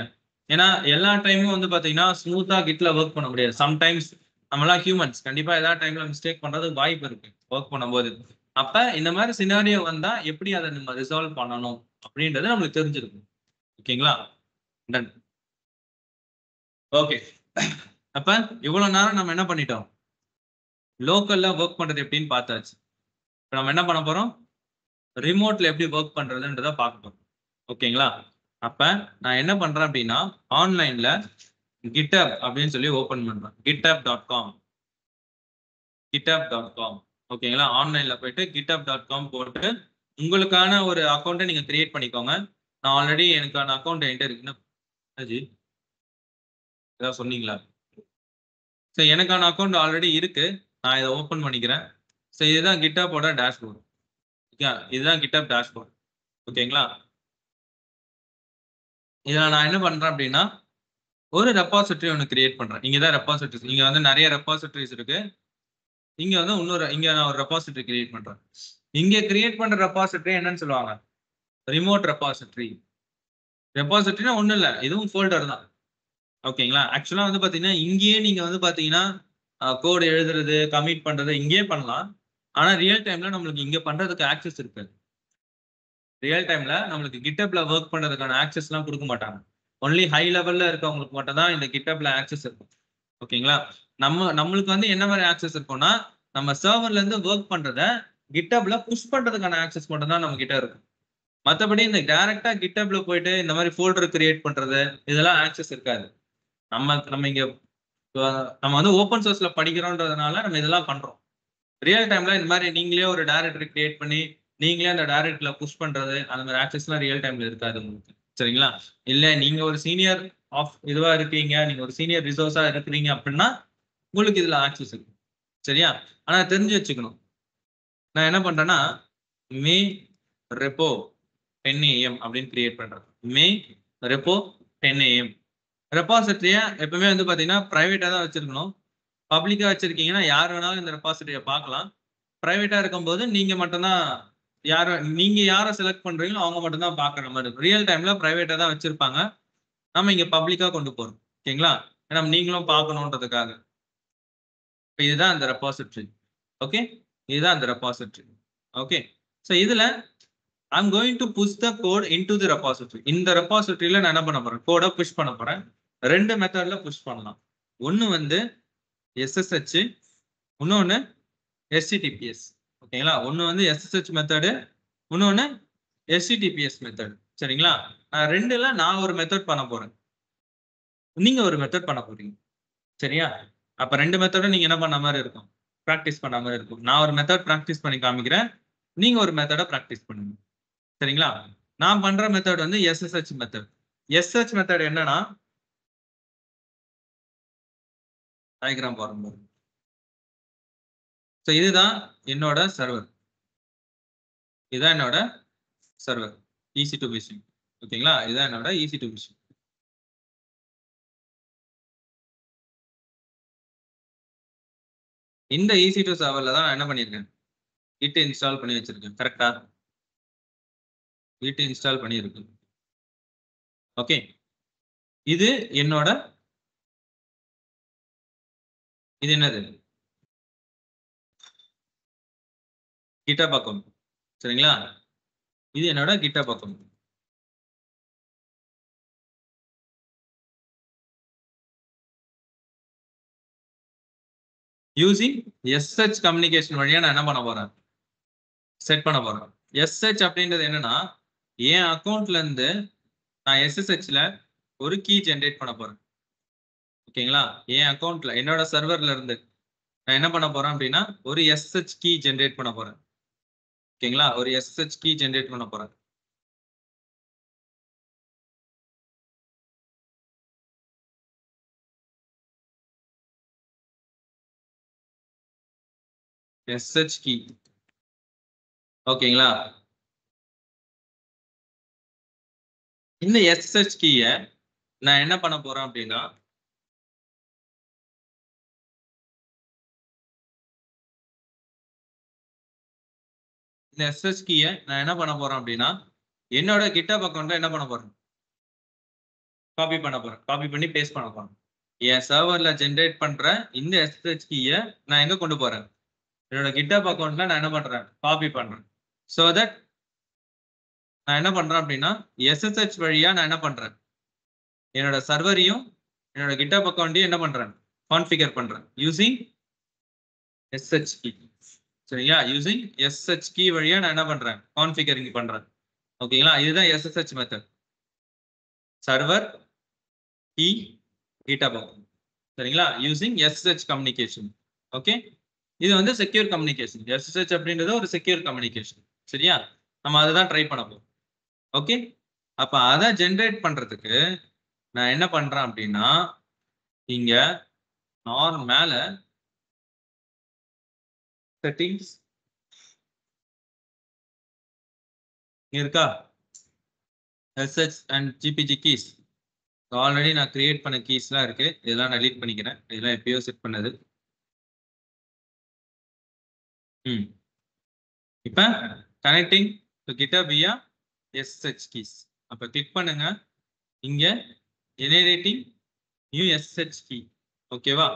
ஏன்னா, எல்லா டைமும் வந்து பார்த்தீங்கன்னா, ஸ்மூத்தா கிட்ல வொர்க் பண்ண முடியாது. சம்டைம்ஸ் நம்மலாம் ஹியூமன்ஸ். கண்டிப்பா ஏதாவது டைம்ல மிஸ்டேக் பண்றதுக்கு வாய்ப்பு இருக்கு. வொர்க் பண்ணும்போது. அப்ப இந்த மாரி சினாரியோ வந்தா எப்படி அத நம்ம ரிசால்வ் பண்ணணும்? அப்படின்றது நம்மளுக்கு தெரிஞ்சிருக்கும். ஓகேங்களா? டன். ஓகே. அப்ப இவ்வளோ நேரம் நம்ம என்ன பண்ணிட்டோம்? லோக்கல்ல வொர்க் பண்றது எப்படின்னு பார்த்தாச்சு. இப்ப நம்ம என்ன பண்ண போறோம்? ரிமோட்ல எப்படி வொர்க் பண்றதுன்றத பார்க்க போறோம். ஓகேங்களா? அப்ப நான் என்ன பண்றேன் அப்படின்னா, ஆன்லைன்ல GitHub அப்படின்னு சொல்லி ஓப்பன் பண்றேன். github.com github.com ஓகேங்களா? ஆன்லைன்ல போயிட்டு github.com போட்டு உங்களுக்கான ஒரு அக்கவுண்ட்ட நீங்க கிரியேட் பண்ணிக்கோங்க. நான் ஆல்ரெடி எனக்கான அக்கவுண்ட் என்கிட்ட இருக்கு. என்னாச்சு? ஏதாவது சொன்னீங்களா? சோ எனக்கான அக்கவுண்ட் ஆல்ரெடி இருக்கு. நான் இத ஓப்பன் பண்ணிக்கிறேன். சோ இதுதான் GitHubஓட டேஷ்போர்ட். ஓகே. இதுதான் GitHub டேஷ்போர்ட். ஓகேங்களா? இதுல நான் என்ன பண்றேன் அப்படின்னா, ஒரு ரெபாசிட்டரி ஒண்ணு கிரியேட் பண்றேன். இங்க தான் ரெபாசிட்டரிஸ். இங்க வந்து நெறைய ரெபாசிட்டரிஸ் இருக்கு. இங்க வந்து இங்க நான் ஒரு ரெபாசிட்டரி கிரியேட் பண்றேன். இங்க கிரியேட் பண்ற ரெபாசிட்டரி என்னன்னு சொல்லுவாங்க? Remote repository. ரெபாசிட்டரினா ஒண்ணும் இல்ல. இதுவும் ஃபோல்டர் தான். ஓகேங்களா? ஆக்சுவலா வந்து பாத்தீங்கன்னா, இங்கேயே நீங்க வந்து பாத்தீங்கன்னா, கோட் எழுதுறது, கமிட் பண்றது இங்கேயே பண்ணலாம். ஆனா ரியல் டைம்ல நம்மளுக்கு இங்க பண்றதுக்கு ஆக்சஸ் இருக்காது. ரியல் டைம்ல நம்மளுக்கு GitHubல வொர்க் பண்றதுக்கான ஆக்சஸ்லாம் குடுக்க மாட்டாங்க. ஒன்லி ஹை லெவல்ல இருக்கவங்களுக்கு மட்டும் தான் இந்த GitHubல ஆக்சஸ் இருக்கும். ஓகேங்களா? நம்மளுக்கு வந்து என்ன மாரி ஆக்சஸ் இருக்கும்னா, நம்ம சர்வர்ல இருந்து வொர்க் பண்றத GitHubல புஷ் பண்றதுக்கான ஆக்சஸ் மட்டும் தான் நம்ம கிட்ட இருக்கும். மத்தபடி இந்த டைரக்ட்டா GitHubல போயிட்டு இந்த மாரி ஃபோல்டர் கிரியேட் பண்றது, இதெல்லாம் ஆக்சஸ் இருக்காது. நம்ம நம்ம இங்க அ நம்ம வந்து ஓப்பன் சோர்ஸ்ல படிக்கிறோம்ன்றதுனால நம்ம இதெல்லாம் பண்றோம். ரியல் டைம்ல இந்த மாரி நீங்களே ஒரு டைரக்டரி கிரியேட் பண்ணி, நீங்களே அந்த டைரக்டரில புஷ் பண்றது, அந்த மாரி ஆக்சஸ்லாம் ரியல் டைம்ல இருக்காது உங்களுக்கு. சரிங்களா? இல்ல நீங்க ஒரு சீனியர் இதுவா இருக்கீங்க, நீங்க ஒரு சீனியர் ரிசோர்ஸா இருக்கிறீங்க அப்படின்னா, உங்களுக்கு இதுல ஆக்சஸ் இருக்கு. சரியா? ஆனா தெரிஞ்சு வச்சுக்கணும். நான் என்ன பண்றேன்னா, மே ரெப்போ 10 AM அப்படின்னு கிரியேட் பண்றேன். மே ரெப்போ 10 AM. ரெபாசிட்டரிய எப்பவுமே வந்து பாத்தீங்கன்னா, பிரைவேட்டா தான் வச்சிருக்கணும். பப்ளிக்கா வச்சிருக்கீங்கன்னா, யார் வேணாலும் இந்த ரெபாசிட்டரிய பார்க்கலாம். பிரைவேட்டா இருக்கும்போது நீங்க மட்டும் தான் நீங்க யார செலக்ட் பண்றீங்களோ அவங்க மட்டும் தான் பார்க்குற மாரி இருக்கும். ரியல் டைம்ல பிரைவேட்டா தான் வச்சிருப்பாங்க. நம்ம இங்க பப்ளிக்கா கொண்டு போறோம். ஓகேங்களா? ஏன்னா நீங்களும் பார்க்கணுன்றதுக்காக. இதுதான் அந்த ரெபாசிட்டரி. ஓகே. இதுதான் அந்த ரெபாசிட்டரி. ஓகே. சோ இதுல I am going to push the code into the repository. இந்த ரெபாசிட்டரியில நான் என்ன பண்ண போறேன்? கோட புஷ் பண்ண போறேன். 2 மெத்தட்ல புஷ் பண்ணலாம். ஒண்ணு வந்து SSH, இன்னொன்னு HTTPS. ஓகேங்களா? ஒண்ணு வந்து SSH மெத்தடு, இன்னொன்னு HTTPS மெத்தட். சரிங்களா? 2ல நான் ஒரு மெத்தட் பண்ண போறேன். நீங்க ஒரு மெத்தட் பண்ண போறீங்க. சரியா? அப்ப 2 மெத்தடும் நீங்க என்ன பண்ண மாரி இருக்கும்? பிராக்டிஸ் பண்ண மாரி இருக்கும். நான் ஒரு மெத்தட் பிராக்டிஸ் பண்ணி காமிக்கிறேன். நீங்க ஒரு மெத்தட பிராக்டிஸ் பண்ணுங்க. சரிங்களா? நான் பண்ற மெத்தட் வந்து SSH மெத்தட். SH மெத்தட் என்னன்னா, டயகிராம் பாருங்க. சோ இதுதான் என்னோட சர்வர். இதுதான் என்னோட சர்வர். EC2 vision. ஓகேங்களா? இதுதான் என்னோட EC2 விஷன். இந்த EC2 சர்வர்ல தான் நான் என்ன பண்ணியிருக்கேன்? Git இன்ஸ்டால் பண்ணி வச்சிருக்கேன். கரெக்ட்டா? Git இன்ஸ்டால் பண்ணியிருக்கேன். ஓகே. இது என்னோட இது என்னது? GitHub account. சரிங்களா? இது என்னோட GitHub account. Using SH communication வழியா நான் என்ன பண்ண போறேன்? செட் பண்ண போறேன். SH அப்படின்றது என்னன்னா, என் அக்கவுண்ட்ல இருந்து நான் SSHல ஒரு கீ ஜெனரேட் பண்ண போறேன். ஓகேங்களா? என் அக்கவுண்ட்ல என்னோட சர்வர்ல இருந்து நான் என்ன பண்ண போறேன் அப்படின்னா, ஒரு SSH கீ ஜெனரேட் பண்ண போறேன். ஓகேங்களா? ஒரு SSH கீ ஜெனரேட் பண்ண போறேன். SH key. ஓகேங்களா? இந்த SSH கீய நான் என்ன பண்ண போறேன் அப்படின்னா, இந்த எஸ்எஸ் கீயை நான் என்ன பண்ண போறேன் அப்படின்னா என்னோட GitHub அக்கௌண்ட்ல என்ன பண்ண போறேன், காப்பி பண்ண போறேன், காப்பி பண்ணி பேஸ்ட் பண்ண போறேன். என் சர்வர்ல ஜென்ரேட் பண்ற இந்த எஸ்எஸ்ஹெச் கீயை நான் எங்க கொண்டு போறேன், என்னோட GitHub அக்கௌண்ட்ல நான் என்ன பண்றேன், காப்பி பண்றேன். ஸோ தட் நான் என்ன பண்றேன் அப்படின்னா எஸ்எஸ்ஹெச் வழியா நான் என்ன பண்றேன், என்னோட சர்வரையும் என்னோட GitHub அக்கௌண்ட்டையும் என்ன பண்றேன், கான்ஃபிகர் பண்றேன் யூசிங் எஸ்ஹெச் கீ. சரிங்களா, யூசிங் எஸ்ஹெச் கீ வழியா நான் என்ன பண்றேன், கான்ஃபிகரிங் பண்றேன். ஓகேங்களா, இதுதான் SSH method. Server key GitHub account. சரிங்களா, யூசிங் எஸ்ஹெச் கம்யூனிகேஷன். ஓகே, இது வந்து செக்யூர் கம்யூனிகேஷன். எஸ்எஸ்ஹெச் அப்படின்றது ஒரு செக்யூர் கம்யூனிகேஷன். சரியா, நம்ம அதை தான் ட்ரை பண்ண போறோம். ஓகே, அப்ப அதை ஜென்ரேட் பண்றதுக்கு நான் என்ன பண்றேன் அப்படின்னா இங்க மேல செட்டிங்ஸ் இருக்கா, SSH and GPG keys. Already நான் கிரியேட் பண்ண கீஸ்லாம் இருக்கு, இதெல்லாம் நான் டெலீட் பண்ணிக்கிறேன். இதெல்லாம் எப்பயோ செட் பண்ணது. இப்ப connecting to GitHub via SSH keys. அப்ப கிளிக் பண்ணுங்க, இங்க generating new SSH key. ஓகேவா,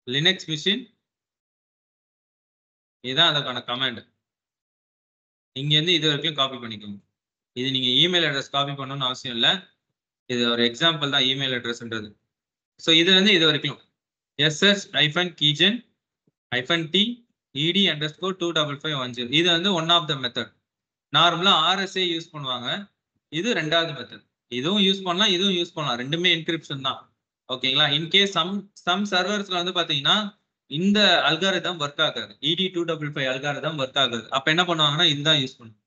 லினக்ஸ் மிஷின் இதுதான் அதுக்கான கமாண்ட். இங்க இருந்து இது வரைக்கும் காப்பி பண்ணிக்கோங்க. இது நீங்க இமெயில் அட்ரஸ் காப்பி பண்ணணும்னு அவசியம் இல்லை, இது ஒரு எக்ஸாம்பிள் தான் இமெயில் அட்ரஸ்ன்றது. ஸோ இது வந்து இது வரைக்கும் sh-keygen -t ed_25510. இது வந்து ஒன் ஆஃப் த மெத்தட். நார்மலா RSA யூஸ் பண்ணுவாங்க, இது ரெண்டாவது மெத்தட். இதுவும் யூஸ் பண்ணலாம், இதுவும் யூஸ் பண்ணலாம், ரெண்டுமே என்கிரிப்ஷன் தான். ஓகேங்களா, இன்கேஸ் சம் சர்வர்ஸ்ல வந்து பாத்தீங்கன்னா இந்த அல்காரிதம் ஒர்க் ஆகாது, ed255 அல்காரிதம் ஒர்க் ஆகாது. அப்ப என்ன பண்ணுவாங்கன்னா இதுதான் யூஸ் பண்ணுவாங்க,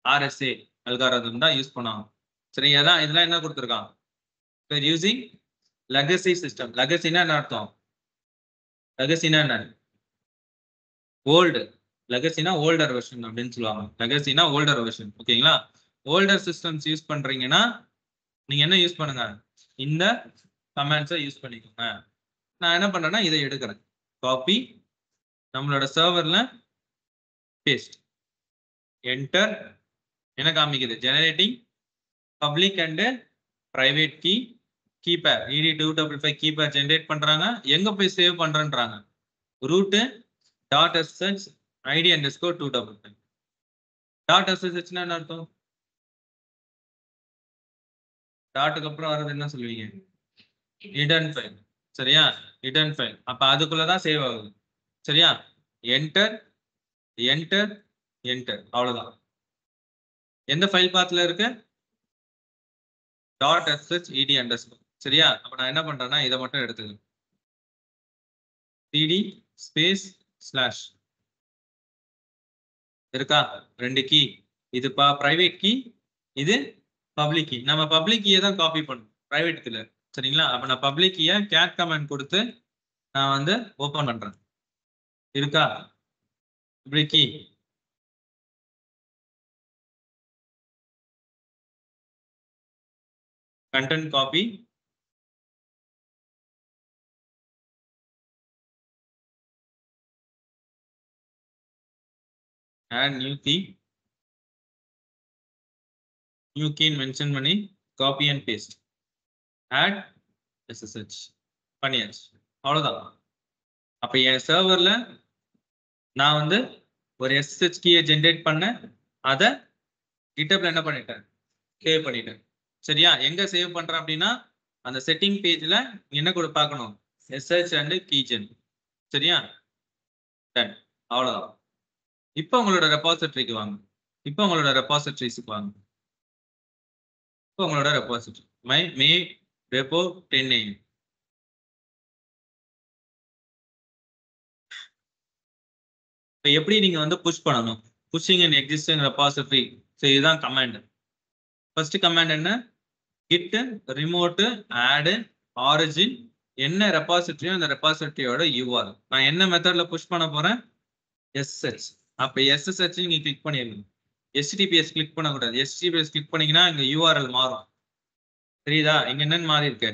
RSA அல்காரிதம் தான் யூஸ் பண்ணுவாங்க. சரி, அதான் இதெல்லாம் என்ன கொடுத்துருக்காங்க, யூசிங் லெகசி சிஸ்டம். லெகசினா என்ன அர்த்தம், லெகசினா என்ன, ஓல்டு. லெகசினா ஓல்டர் வெர்ஷன் அப்படின்னு சொல்லுவாங்க, லெகசினா ஓல்டர் வெர்ஷன். ஓகேங்களா, ஓல்டர் சிஸ்டம்ஸ் யூஸ் பண்றீங்கன்னா நீங்க என்ன யூஸ் பண்ணுங்க, இந்த கமாண்ட்ஸை யூஸ் பண்ணிக்கோங்க. நான் என்ன பண்றேன்னா இதை எடுக்கிறேன், காப்பி, நம்மளோட சர்வர்ல பேஸ்ட், என்டர். என்ன காமிக்குது, generating public and private key key pair ed255 key pair generate பண்றாங்க. எங்க போய் சேவ் பண்றேன்றாங்க, ரூட் .sh id_255. .sh என்ன அர்த்தம், டாட்டுக்கு அப்புறம் வர்றது என்ன சொல்லுவீங்க, ஹிடன் ஃபைல். சரியா, ஹிடன் ஃபைல். அப்ப அதுக்குள்ளதான் சேவ் ஆகுது. சரியா, என்டர் என்டர் என்டர், அவ்வளவுதான். எந்த ஃபைல் பாத்ல இருக்கு, .sh ed_. சரியா, அப்ப நான் என்ன பண்றேன்னா இதை மட்டும் எடுத்துக்கிறேன், cd ஸ்பேஸ் ஸ்லாஷ் இருக்கா, ரெண்டு கீ, இது பிரைவேட் கீ, இது பப்ளிக் கீ. நம்ம பப்ளிக் கீயை தான் காப்பி பண்ணும், பிரைவேட் கீல. சரிங்களா, அப்ப நான் பப்ளிக் கீயை கேட் கமாண்ட் கொடுத்து நான் வந்து ஓபன் பண்றேன். இருக்கா public key, content copy, add new key, new key mention பண்ணி copy and paste, add SSH பண்ணியாச்சு, அவ்வளவுதான். அப்ப என் சர்வர்ல நான் வந்து ஒரு SSH கீயை ஜென்ரேட் பண்ண, அதை GitHubல என்ன பண்ணிட்டேன், சேவ் பண்ணிட்டேன். சரியா, எங்க சேவ் பண்றேன் அப்படின்னா அந்த செட்டிங் பேஜ்ல என்ன கூட பார்க்கணும், SSH and keygen. சரியா, டன், அவ்வளவுதான். இப்போ உங்களோட ரெபாசிட்டரிக்கு வாங்க, இப்போ உங்களோட ரெபாசிட்டரிஸ்க்கு வாங்க. இப்போ உங்களோட ரெபாசிட்டரி மே ரெப்போ 10 AM. இப்போ எப்படி நீங்க வந்து புஷ் பண்ணணும், புஷிங் இன் எக்ஸிஸ்டிங் ரெபாசிட்டரி. ஸோ இதுதான் கமாண்ட். ஃபர்ஸ்ட் கமாண்ட் என்ன, git remote add origin, என்ன ரெபாசிட்டரியோ அந்த ரெபாசிட்டரியோட URL. நான் என்ன மெத்தட்ல புஷ் பண்ண போறேன், SSH. அப்ப SSH நீங்க கிளிக் பண்ணிடணும், HTTPS கிளிக் பண்ணக்கூடாது. HTTPS கிளிக் பண்ணீங்கன்னா இங்க URL மாறும். தெரியுதா, இங்க என்னன்னு மாறி இருக்கு,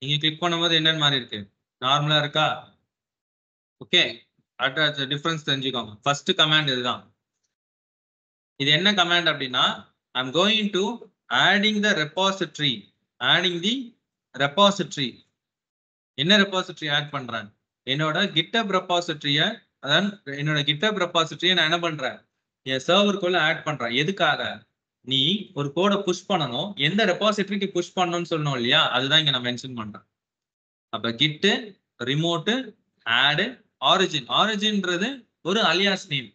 நீங்க கிளிக் பண்ணும்போது என்னன்னு மாறி இருக்கு, நார்மலா இருக்கா. ஓகே, அடுத்த டிஃபரன்ஸ் தெரிஞ்சுக்கோங்க. ஃபர்ஸ்ட் கமாண்ட் இதுதான். இது என்ன கமாண்ட் அப்படின்னா, I'm going to adding the repository. என்ன ரெபாசிட்டரி ஆட் பண்றேன்? என்னோட GitHub ரெபாசிட்டரிய, அதான் என்னோட GitHub ரெபாசிட்டரிய நான் என்ன பண்றேன்? என் சர்வருக்குள்ள ஆட் பண்றேன். எதுக்காக? நீ ஒரு கோடை புஷ் பண்ணணும், எந்த ரெபாசிட்டரிக்கு புஷ் பண்ணணும்னு சொல்லணும் இல்லையா? அதுதான் இங்க நான் மென்ஷன் பண்றேன். அப்ப git remote add ஆரிஜின்ன்றது ஒரு அலியாஸ் நேம்.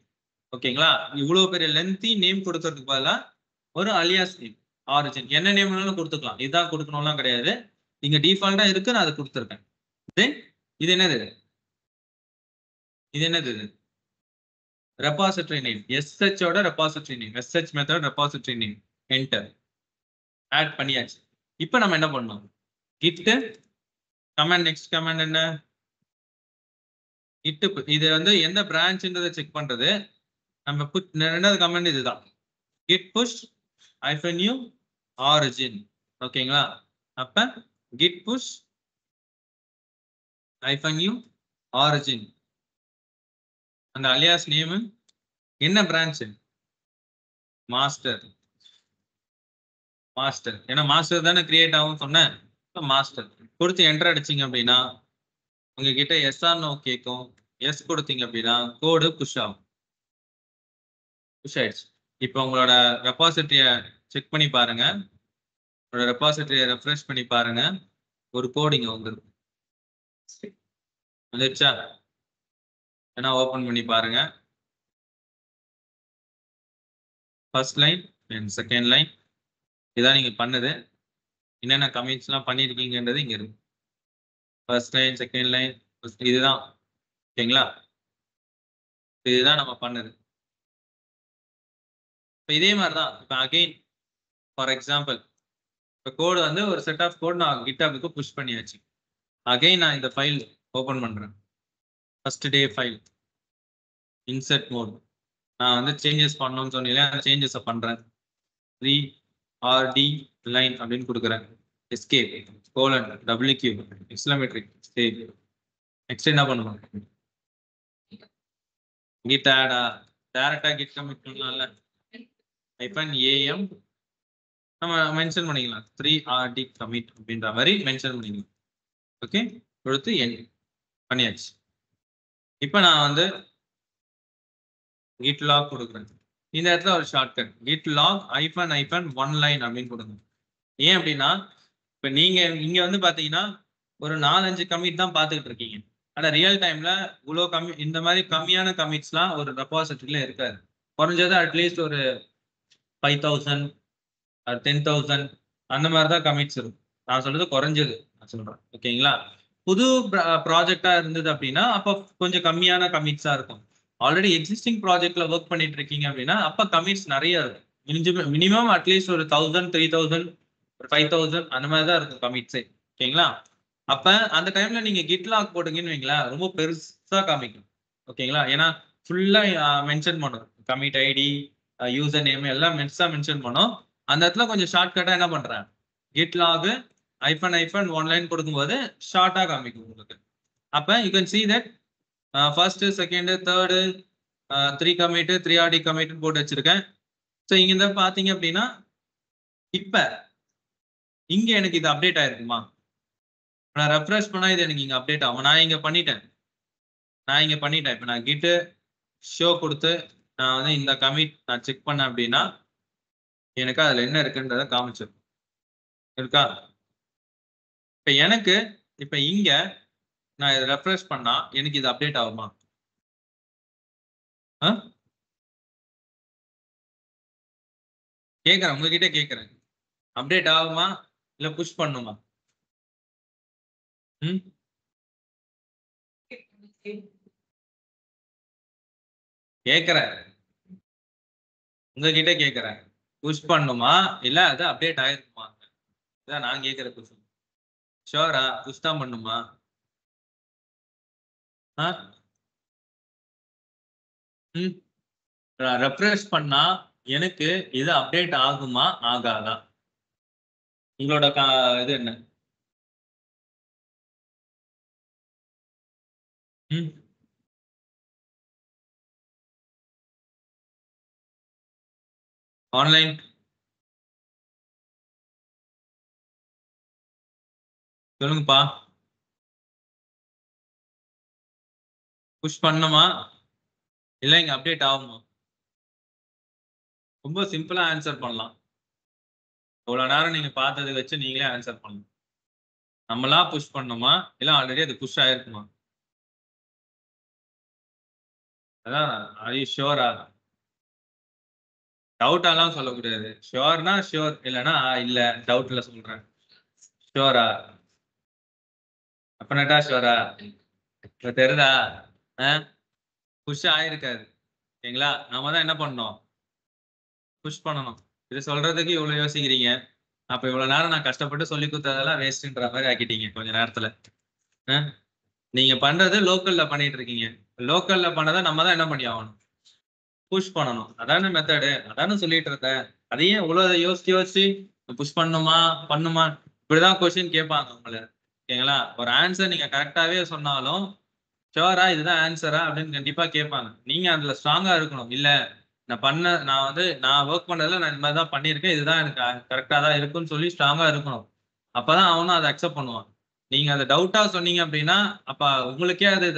ஓகேங்களா? இவ்வளவு பெரிய லென்த்தி நேம் கொடுக்கறதுக்கு பதிலா ஒரு அலியாஸ் நேம் ஆரிஜின். என்ன நேம் வேணாலும் கொடுத்துக்கலாம், இதான் கொடுக்கணும்லாம் கிடையாது. இங்க டிஃபால்ட்டா இருக்கு, நான் அதை கொடுத்துருக்கேன். தென் இது என்னது? Repository name. SH ஓட repository name, SH method repository name. Enter. Add பண்ணியாச்சு. இப்போ நம்ம என்ன பண்ணோம்? git கமாண்ட், நெக்ஸ்ட் கமாண்ட் என்ன? git இது வந்து எந்த பிரான்ச்ன்றதை செக் பண்றது. நம்ம ரெண்டாவது கமாண்ட் இதுதான், git push -u origin. ஓகேங்களா? அப்ப git push -u origin. அந்த அலியாஸ் நேம் என்ன பிரான்ச்? மாஸ்டர். ஏன்னா மாஸ்டர் தானே கிரியேட் ஆகும் சொன்னேன். மாஸ்டர் கொடுத்து என்டர் அடிச்சிங்க அப்படின்னா உங்ககிட்ட எஸ் ஆர் நோ கேட்கும். எஸ் கொடுத்தீங்க அப்படின்னா கோடு புஷ் ஆகும். புஷ் ஆயிடுச்சு. இப்போ உங்களோட ரெபாசிட்டரிய செக் பண்ணி பாருங்க. உங்களோட ரெபாசிட்டரிய ரெஃப்ரெஷ் பண்ணி பாருங்க. ஒரு கோடு இங்க வந்துருக்கும். வந்துருச்சா? ஏன்னா ஓபன் பண்ணி பாருங்க. First line and second line இதான் நீங்க பண்ணது. என்னென்ன கமிட்ஸ்லாம் பண்ணியிருக்கீங்கன்றது இங்க இருக்கு. ஃபர்ஸ்ட் லைன், செகண்ட் லைன், இதுதான். ஓகேங்களா? இதுதான் நம்ம பண்ணது. இப்போ இதே மாதிரி தான். இப்போ அகெயின் ஃபார் எக்ஸாம்பிள், இப்போ கோடு வந்து ஒரு செட் ஆஃப் கோட் நான் GitHubக்கு புஷ் பண்ணியாச்சு. அகெயின் நான் இந்த ஃபைல் ஓப்பன் பண்றேன். First day file, insert mode. நான் வந்து சேஞ்சஸ் பண்ணணும்னு சொன்னீங்களே, அந்த சேஞ்சஸை பண்றேன். 3RD லைன் அப்படின்னு கொடுக்குறேன். Escape colon WQ exclamatory save. Next என்ன பண்ணுவோம்? git add டைரக்டா git commit பண்ணலாம்ல. -am நம்ம மென்ஷன் பண்ணிக்கலாம். 3RD commit அப்படின்ற மாதிரி மென்ஷன் பண்ணிக்கலாம். ஓகே, கொடுத்து என் பண்ணியாச்சு. இப்போ நான் வந்து git log கொடுக்குறேன். இந்த இடத்துல ஒரு ஷார்ட்கட் git log -1 line அப்படின்னு கொடுங்க. ஏன் அப்படின்னா, இப்போ நீங்க இங்க வந்து பாத்தீங்கன்னா ஒரு 4-5 கமிட் தான் பார்த்துக்கிட்டு இருக்கீங்க. ஆனா ரியல் டைம்ல இவ்வளோ இந்த மாதிரி கம்மியான கமிட்ஸ்லாம் ஒரு ரெபாசிட்டரியில இருக்காது. குறைஞ்சது அட்லீஸ்ட் ஒரு 5000 10,000 அந்த மாதிரி தான் கமிட்ஸ் இருக்கும். நான் சொல்றது குறைஞ்சது நான் சொல்றேன். ஓகேங்களா? புது ப்ராஜெக்டா இருந்தது அப்படின்னா அப்போ கொஞ்சம் கம்மியான கமிட்ஸா இருக்கும். ஆல்ரெடி எக்ஸிஸ்டிங் ப்ராஜெக்ட்ல ஒர்க் பண்ணிட்டு இருக்கீங்க அப்படின்னா அப்ப கமிட்ஸ் நிறைய இருக்கும். மினிமம் அட்லீஸ்ட் ஒரு 1000 3000 ஒரு 5000 அந்த மாதிரி தான் இருக்கும் கமிட்ஸே. ஓகேங்களா? அப்ப அந்த டைம்ல நீங்க கிட் லாக் போட்டீங்கன்னு வைங்களேன், ரொம்ப பெருசா காமிக்கும். ஓகேங்களா? ஏன்னா ஃபுல்லா மென்ஷன் பண்ணும். கமிட் ஐடி, யூசர் நேம் எல்லாம் மென்ஷன் பண்ணும். அந்த இடத்துல கொஞ்சம் ஷார்ட்கட்டா என்ன பண்றேன், git log -1 லைன் கொடுக்கும்போது ஷார்ட்டா காமிக்கும் உங்களுக்கு. அப்ப you can see that first, second, third 3 commit 3RD commit போட்டு வச்சிருக்கேன். ஸோ இங்க இந்த பாத்தீங்க அப்படின்னா இப்ப இங்க எனக்கு இது அப்டேட் ஆயிருக்குமா? நான் ரெஃப்ரெஷ் பண்ணா இது எனக்கு இங்க அப்டேட் ஆகும். நான் இங்க பண்ணிட்டேன். இப்ப நான் git show கொடுத்து நான் வந்து இந்த கமிட் நான் செக் பண்ணேன் அப்படின்னா எனக்கு அதுல என்ன இருக்குன்றத காமிச்சிருக்கும். இருக்கா? இப்ப எனக்கு இப்ப இங்க நான் இதை ரெஃப்ரெஷ் பண்ணா எனக்கு இது அப்டேட் ஆகுமா? கேக்குறேன், உங்ககிட்ட கேக்குறேன். அப்டேட் ஆகுமா இல்ல புஷ் பண்ணுமா? கேக்குறேன், உங்ககிட்ட கேக்குறேன். புஷ் பண்ணுமா இல்ல அது அப்டேட் ஆயிருக்குமா? இதான் நான் கேக்குற கொஸ்டின். ஷோரா புஷ் தான் பண்ணுமா? ரெஃப்ரெஷ் பண்ணா எனக்கு இது அப்டேட் ஆகுமா ஆகாதா? உங்களோட இது என்ன? ஆன்லைன் சொல்லுங்கப்பா. புஷ் பண்ணணுமா இல்ல இங்க அப்டேட் ஆகுமா? ரொம்ப சிம்பிளா ஆன்சர் பண்ணலாம். இவ்வளவு நேரம் நீங்க பார்த்ததை வச்சு நீங்களே ஆன்சர் பண்ணலாம். நம்மளா புஷ் பண்ணணுமா இல்ல ஆல்ரெடி அது புஷ் ஆயிருக்குமா? அதான் ஆர் யூ ஷூரா? டவுட்டாலாம் சொல்லக்கூடாது. ஷுவர்னா ஷுவர், இல்லைன்னா இல்ல டவுட்ல சொல்றேன். ஷுவரா? அப்பனட்டா ஷுவரா? இப்ப தெரியுதா? புஷ் ஆயிருக்காது. ஓகேங்களா? நாம தான் என்ன பண்ணணும்? புஷ் பண்ணணும். இது சொல்றதுக்கு இவ்வளவு யோசிக்கிறீங்க. அப்ப இவ்வளவு நேரம் நான் கஷ்டப்பட்டு சொல்லி கொடுத்ததெல்லாம் வேஸ்ட்ன்ற மாதிரி ஆக்கிட்டீங்க கொஞ்ச நேரத்துல. நீங்க பண்றது லோக்கல்ல பண்ணிட்டு இருக்கீங்க. லோக்கல்ல பண்ணதை நம்ம தான் என்ன பண்ணி ஆகணும்? புஷ் பண்ணணும். அதான மெத்தடு. அதானே சொல்லிட்டு இருந்தேன். அதையே இவ்வளவு யோசிச்சு யோசிச்சு புஷ் பண்ணுமா பண்ணுமா இப்படிதான் கொஸ்டின் கேட்பாங்க உங்களை. ஓகேங்களா? ஒரு ஆன்சர் நீங்க கரெக்டாவே சொன்னாலும் ஷுவரா இதுதான் ஆன்சரா அப்படின்னு கண்டிப்பா கேட்பாங்க. நீங்க அதுல ஸ்ட்ராங்கா இருக்கணும். இல்ல நான் ஒர்க் பண்ணதுல நான் இந்த மாதிரி தான் பண்ணியிருக்கேன். இதுதான் எனக்கு கரெக்டா தான் இருக்குன்னு சொல்லி ஸ்ட்ராங்கா இருக்கணும். அப்பதான் அவனும் அதை அக்செப்ட் பண்ணுவான். நீங்க அதை டவுட்டா சொன்னீங்க அப்படின்னா அப்ப உங்களுக்கே அது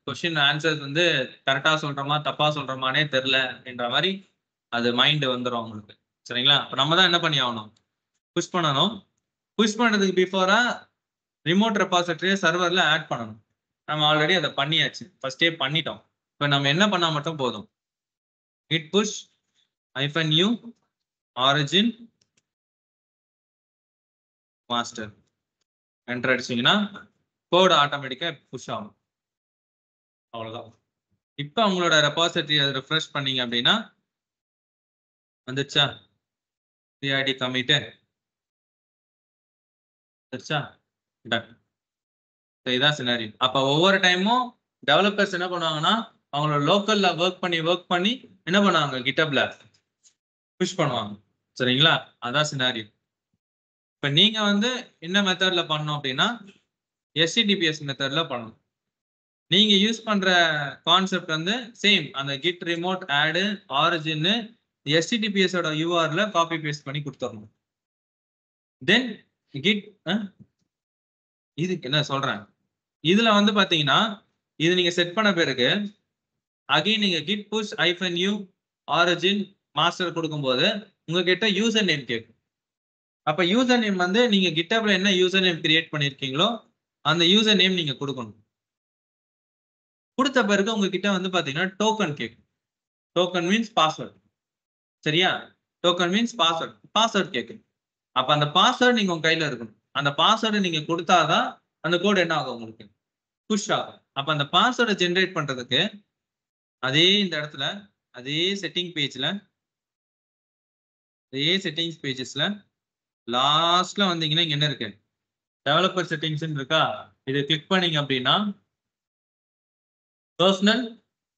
கொஸ்டின் ஆன்சர் வந்து கரெக்டா சொல்றோமா தப்பா சொல்றோமானே தெரியல அப்படின்ற மாதிரி அது மைண்ட் வந்துடும் உங்களுக்கு. சரிங்களா? அப்ப நம்ம தான் என்ன பண்ணி ஆகணும்? புஷ் பண்ணணும். புஷ் பண்ணதுக்கு பிஃபோரா ரிமோட் ரெபாசிட்டரியை சர்வர்ல ஆட் பண்ணணும். நம்ம ஆல்ரெடி அதை பண்ணியாச்சு. ஃபர்ஸ்டே பண்ணிட்டோம். இப்போ நம்ம என்ன பண்ணா மட்டும் போதும். git push -u origin master enter அடிச்சீங்கன்னா கோட் ஆட்டோமேட்டிக்கா புஷ் ஆகும். அவ்வளவுதான். இப்போ உங்களோட ரெபாசிட்டரி அதை ரெஃப்ரெஷ் பண்ணீங்க அப்படின்னா வந்துச்சா? PID commit வந்துச்சா? டன். இதான் சினாரியோ. அப்ப ஒவ்வொரு டைமும் டெவலப்பர்ஸ் என்ன பண்ணுவாங்கன்னா அவங்களோட லோக்கல்ல ஒர்க் பண்ணி என்ன பண்ணுவாங்க? கிட்டப்ல புஷ் பண்ணுவாங்க. சரிங்களா? அதான் சினாரியோ. இப்ப நீங்க வந்து என்ன மெத்தட்ல பண்ணணும் அப்படின்னா SCDPS மெத்தட்ல பண்ணணும். நீங்க யூஸ் பண்ற கான்செப்ட் வந்து சேம். அந்த git remote add origin SCDPS ஓட URL காப்பி பேஸ்ட் பண்ணி கொடுத்துடணும். தென் கிட் இதுக்கு என்ன சொல்றேன், இதுல வந்து பாத்தீங்கன்னா இது நீங்க செட் பண்ண பிறகு அகைன் நீங்க git push -u origin master கொடுக்கும்போது உங்ககிட்ட யூசர் நேம் கேட்கும். அப்ப யூசர் நேம் வந்து நீங்க GitHubல என்ன யூசர் நேம் கிரியேட் பண்ணிருக்கீங்களோ அந்த யூசர் நேம் நீங்க கொடுக்கணும். கொடுத்த பிறகு உங்ககிட்ட வந்து பாத்தீங்கன்னா டோக்கன் கேட்கும். Token means password. சரியா? Token means password. பாஸ்வேர்ட் கேட்கும். அப்ப அந்த பாஸ்வேர்ட் நீங்க உங்க கையில இருக்கணும். அந்த பாஸ்வேர்டு நீங்க கொடுத்தாதான் அந்த கோட் என்ன ஆகும்? உங்களுக்கு புஷ் ஆகும். அப்ப அந்த பாஸ்வேர்டை ஜென்ரேட் பண்றதுக்கு அதே இந்த இடத்துல அதே செட்டிங் பேஜஸ்ல லாஸ்ட்ல வந்தீங்கன்னா இங்க என்ன இருக்கு? டெவலப்பர் செட்டிங்ஸ் இருக்கா? இதை கிளிக் பண்ணீங்க அப்படின்னா personal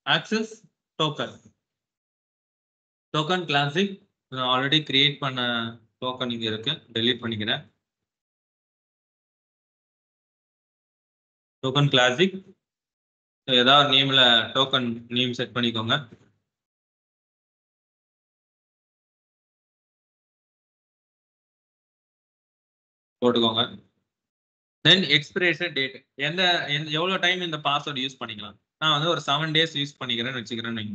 access token classic already create பண்ண டோக்கன் இங்க இருக்கு. டெலீட் பண்ணிக்கிறேன். டோக்கன் கிளாசிக் ஏதாவது நேம்ல டோக்கன் நேம் செட் பண்ணிக்கோங்க. போட்டுக்கோங்க. தென் எக்ஸ்பிரேஷன் டேட் எவ்வளவு டைம் இந்த பாஸ்வேர்டு யூஸ் பண்ணிக்கலாம். நான் வந்து ஒரு 7 days யூஸ் பண்ணிக்கிறேன்னு வச்சுக்கிறேன். நீங்க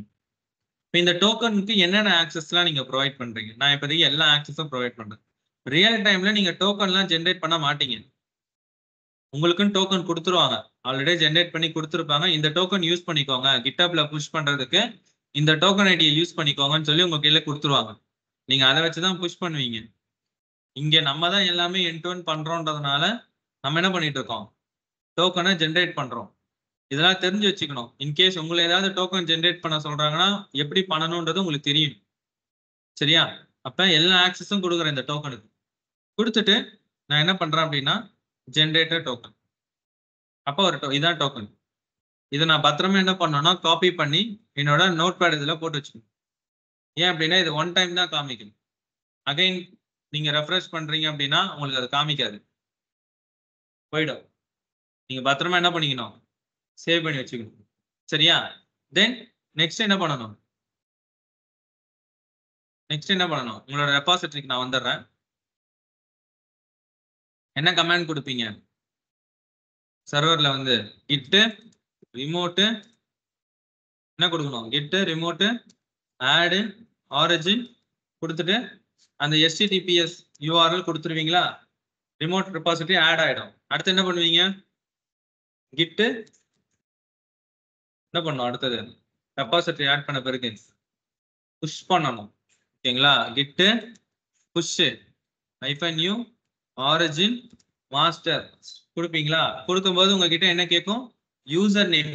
இந்த டோக்கனுக்கு என்னென்ன ஆக்சஸ்லாம் நீங்க ப்ரொவைட் பண்றீங்க? நான் இப்போதைக்கு எல்லா ஆக்சஸும் ப்ரொவைட் பண்றேன். ரியல் டைம்ல நீங்க டோக்கன்லாம் ஜென்ரேட் பண்ண மாட்டீங்க. உங்களுக்குன்னு டோக்கன் கொடுத்துருவாங்க. ஆல்ரெடி ஜென்ரேட் பண்ணி கொடுத்துருப்பாங்க. இந்த டோக்கன் யூஸ் பண்ணிக்கோங்க. கிட்டப்ல புஷ் பண்றதுக்கு இந்த டோக்கன் ஐடியை யூஸ் பண்ணிக்கோங்கன்னு சொல்லி உங்க கையில கொடுத்துருவாங்க. நீங்க அதை வச்சுதான் புஷ் பண்ணுவீங்க. இங்க நம்ம தான் எல்லாமே எண்ட் டு எண்ட் பண்றோம்ன்றதுனால நம்ம என்ன பண்ணிட்டு இருக்கோம்? டோக்கனை ஜென்ரேட் பண்றோம். இதெல்லாம் தெரிஞ்சு வச்சுக்கணும். இன்கேஸ் உங்களை ஏதாவது டோக்கன் ஜென்ரேட் பண்ண சொல்றாங்கன்னா எப்படி பண்ணணும்ன்றது உங்களுக்கு தெரியும். சரியா? அப்ப எல்லா ஆக்சஸும் கொடுக்குறேன் இந்த டோக்கனுக்கு. கொடுத்துட்டு நான் என்ன பண்றேன் அப்படின்னா ஜென்ரேட்டர் டோக்கன். அப்போ இதான் டோக்கன். இதை நான் பத்திரமா என்ன பண்ணணும்னா காப்பி பண்ணி என்னோட நோட் பேட் இதுல போட்டு வச்சுக்கணும். ஏன் அப்படின்னா இது ஒன் டைம் தான் காமிக்கணும். அகைன் நீங்க ரெஃப்ரெஷ் பண்றீங்க அப்படின்னா உங்களுக்கு அது காமிக்காது, போயிடும். நீங்க பத்திரமா என்ன பண்ணிக்கணும்? சேவ் பண்ணி வச்சுக்கணும். சரியா? தென் நெக்ஸ்ட் என்ன பண்ணணும்? நெக்ஸ்ட் என்ன பண்ணணும்? உங்களோட ரெபாசிட்டரிக்கு நான் வந்துடுறேன். என்ன கமாண்ட் கொடுப்பீங்க? சர்வர்ல வந்து git remote என்ன கொடுக்கணும்? git remote add origin கொடுத்துட்டு அந்த https URL கொடுத்துருவீங்களா? ரிமோட் ரெபாசிட்டரி ஆட் ஆயிடும். அடுத்து என்ன பண்ணுவீங்க? git என்ன பண்ணணும்? அடுத்தது ரெபாசிட்டரி ஆட் பண்ண பிறகு புஷ் பண்ணணும். ஓகேங்களா? git push -u origin master கொடுப்பீங்களா? கொடுக்கும்போது உங்ககிட்ட என்ன கேட்கும்? User name.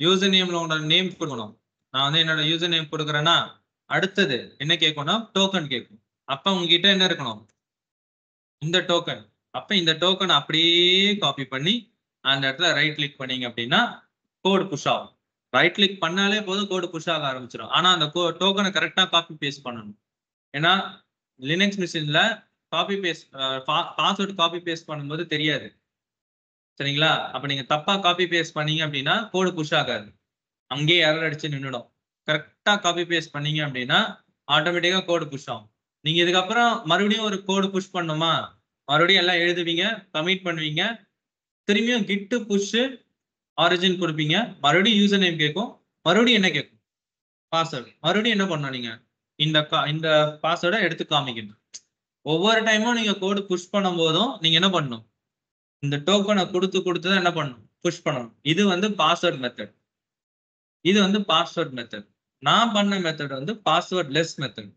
யூசர் நேம்ல உங்களோட நேம் கொடுக்கணும். நான் வந்து என்னோட யூசர் நேம் கொடுக்குறேன்னா அடுத்தது என்ன கேட்கும்னா டோக்கன் கேட்கும். அப்ப உங்ககிட்ட என்ன இருக்கணும்? இந்த டோக்கன். அப்ப இந்த டோக்கன் அப்படியே காப்பி பண்ணி அந்த இடத்துல ரைட் கிளிக் பண்ணீங்க அப்படின்னா கோடு புஷ் ஆகும். ரைட் கிளிக் பண்ணாலே போதும் கோடு புஷ் ஆக ஆரம்பிச்சிடும். ஆனா அந்த டோக்கனை கரெக்டா காப்பி பேஸ்ட் பண்ணணும். ஏன்னா லினக்ஸ் மிஷின்ல copy paste password copy paste பண்ணும்போது தெரியாது. சரிங்களா? அப்ப நீங்க தப்பா காப்பி பேஸ்ட் பண்ணீங்க அப்படின்னா கோடு புஷ் ஆகாது. அங்கேயே எரர் அடிச்சு நின்றுடும். கரெக்டா காப்பி பேஸ்ட் பண்ணீங்க அப்படின்னா ஆட்டோமேட்டிக்கா கோடு புஷ் ஆகும். நீங்க இதுக்கப்புறம் மறுபடியும் ஒரு கோடு புஷ் பண்ணுமா? மறுபடியும் எல்லாம் எழுதுவீங்க, கமிட் பண்ணுவீங்க, திரும்பியும் கிட் புஷ் ஆரிஜின் கொடுப்பீங்க, மறுபடியும் யூசர் நேம் கேட்கும், மறுபடியும் என்ன கேட்கும்? பாஸ்வேர்டு. மறுபடியும் என்ன பண்ணணும்? நீங்க இந்த பாஸ்வேர்டை எடுத்து காமிக்கணும். ஒவ்வொரு டைமும் நீங்க கோடு புஷ் பண்ணும் போதும் நீங்க என்ன பண்ணணும்? இந்த டோக்கனை கொடுத்து தான் என்ன பண்ணணும்? புஷ் பண்ணணும். இது வந்து பாஸ்வேர்ட் மெத்தட். இது வந்து பாஸ்வேர்ட் மெத்தட். நான் பண்ண மெத்தட் வந்து பாஸ்வேர்ட் லெஸ் மெத்தட்.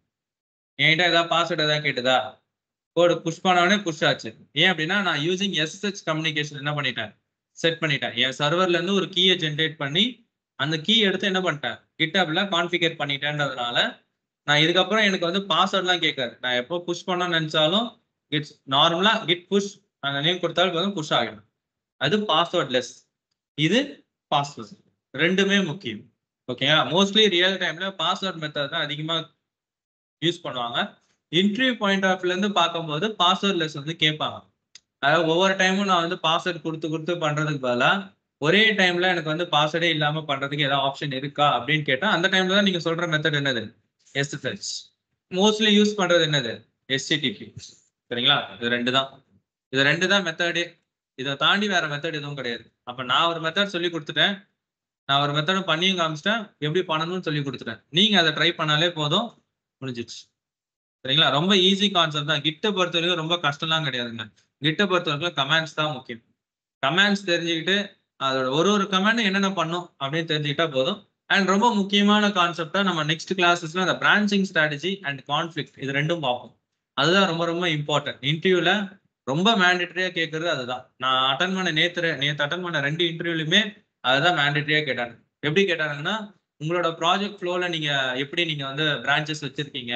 என்கிட்ட ஏதாவது பாஸ்வேர்ட் ஏதாவது கேட்டுதா? கோடு புஷ் பண்ண உடனே புஷ் ஆச்சு. ஏன் அப்படின்னா நான் யூசிங் SSH கம்யூனிகேஷன் என்ன பண்ணிட்டேன்? செட் பண்ணிட்டேன். என் சர்வர்ல இருந்து ஒரு கீயை ஜென்ரேட் பண்ணி அந்த கீ எடுத்து என்ன பண்ணிட்டேன்? GitHubல கான்ஃபிகர் பண்ணிட்டேன்றதுனால நான் இதுக்கப்புறம் எனக்கு வந்து பாஸ்வேர்ட்லாம் கேட்காது. நான் எப்போ புஷ் பண்ணணும்னு நினைச்சாலும் நார்மலா git புஷ் அந்த நேம் கொடுத்தாலும் போதும் புஷ் ஆகிடும். அது பாஸ்வேர்ட் லெஸ். இது பாஸ்வேர்ட். ரெண்டுமே முக்கியம். ஓகேங்களா? மோஸ்ட்லி ரியல் டைம்ல பாஸ்வேர்ட் மெத்தட் தான் அதிகமா யூஸ் பண்ணுவாங்க. இன்டர்வியூ பாயிண்ட் ஆஃப் வியூல இருந்து பார்க்கும்போது பாஸ்வேர்ட் லெஸ் வந்து கேட்பாங்க. அதாவது ஒவ்வொரு டைமும் நான் வந்து பாஸ்வேர்ட் கொடுத்து பண்றதுக்கு பதிலா ஒரே டைம்ல எனக்கு வந்து பாஸ்வேர்டே இல்லாம பண்றதுக்கு ஏதாவது ஆப்ஷன் இருக்கா அப்படின்னு கேட்டா அந்த டைம்ல தான் நீங்க சொல்ற மெத்தட் என்னது? SSH. மோஸ்ட்லி யூஸ் பண்றது என்னது? HTTP. சரிங்களா? இது ரெண்டு தான் மெத்தடே. இதை தாண்டி வேற மெத்தட் எதுவும் கிடையாது. அப்ப நான் ஒரு மெத்தட் சொல்லி கொடுத்துட்டேன், நான் ஒரு மெத்தடும் பண்ணியும் காமிச்சிட்டேன், எப்படி பண்ணணும்னு சொல்லி கொடுத்துட்டேன். நீங்க அதை ட்ரை பண்ணாலே போதும், முடிஞ்சிச்சு. சரிங்களா? ரொம்ப ஈஸி கான்செப்ட் தான். கிட்ட பொறுத்த வரைக்கும் ரொம்ப கஷ்டம்லாம் கிடையாதுங்க. கிட்ட பொறுத்த வரைக்கும் கமாண்ட்ஸ் தான் முக்கியம். கமாண்ட்ஸ் தெரிஞ்சுக்கிட்டு அதோட ஒரு கமாண்ட் என்னென்ன பண்ணும் அப்படின்னு தெரிஞ்சுக்கிட்டா போதும். அண்ட் ரொம்ப முக்கியமான கான்செப்டா நம்ம நெக்ஸ்ட் கிளாஸஸ்ல அந்த பிரான்ச்சிங் ஸ்ட்ராட்டஜி அண்ட் கான்ஃபிளிக்ட் இது ரெண்டும் பார்ப்போம். அதுதான் ரொம்ப இம்பார்ட்டன்ட். இன்டர்வியூல ரொம்ப மேண்டேட்டரியா கேட்கறது அதுதான். நான் அட்டன் பண்ண நேத்து அட்டன் பண்ண 2 இன்டர்வியூலுமே அதுதான் மேண்டேட்டரியா கேட்டாங்க. எப்படி கேட்டாங்கன்னா உங்களோட ப்ராஜெக்ட் ஃப்ளோல நீங்க எப்படி நீங்க வந்து பிரான்ச்சஸ் வச்சிருக்கீங்க,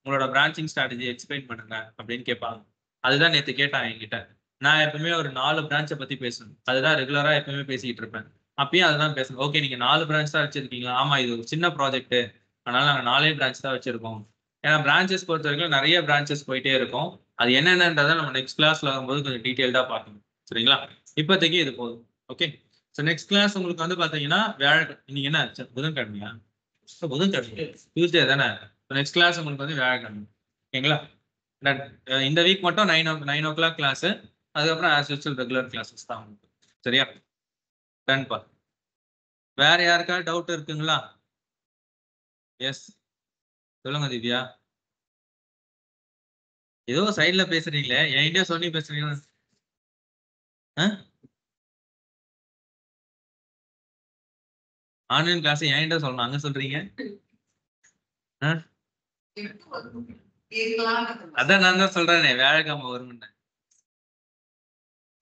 உங்களோட பிரான்ச்சிங் ஸ்ட்ராட்டஜி எக்ஸ்பிளைன் பண்ணுங்க அப்படின்னு கேட்பாங்க. அதுதான் நேத்து கேட்டாங்க என்கிட்ட. நான் எப்பவுமே ஒரு 4 பிரான்ச்சை பத்தி பேசணும். அதுதான் ரெகுலரா எப்பவுமே பேசிக்கிட்டு இருப்பேன். அப்பயும் அதுதான் பேசணும். ஓகே, நீங்க 4 பிரான்ச் தான் வச்சிருக்கீங்களா? ஆமா, இது ஒரு சின்ன ப்ராஜெக்ட், அதனால நாங்க 4 பிரான்ச் தான் வச்சிருக்கோம். ஏன்னா பிரான்ச்சஸ் பொறுத்த வரைக்கும் நிறைய பிரான்ச்சஸ் போயிட்டே இருக்கும். அது என்னென்னன்றதை நம்ம நெக்ஸ்ட் கிளாஸ்ல வரும்போது கொஞ்சம் டீடைல்டா பார்க்கணும். சரிங்களா? இப்போதைக்கு இது போதும். ஓகே. ஸோ நெக்ஸ்ட் கிளாஸ் உங்களுக்கு வந்து பாத்தீங்கன்னா இன்னைக்கு என்ன புதன்கிழமையா? புதன்கிழமை, டியூஸ்டே தானே? நெக்ஸ்ட் கிளாஸ் உங்களுக்கு வந்து வியாழக்கிழமை. ஓகேங்களா? இந்த வீக் மட்டும் 9 o'clock கிளாஸ், அதுக்கப்புறம் ஆஸ் யூசுவல் ரெகுலர் கிளாஸஸ் தான் உங்களுக்கு. சரியா? டன்பா. வேற யாருக்காவது டவுட் இருக்குங்களா? எஸ், சொல்லுங்க திவ்யா. ஏதோ சைட்ல பேசுறீங்களே, என்கிட்ட சொல்லி பேசுறீங்க. ஆன்லைன் கிளாஸ் என்கிட்ட சொல்லணும், அங்க சொல்றீங்க. அதான் நான் தான் சொல்றேனே, வியாழக்கிழமை வரும்னு.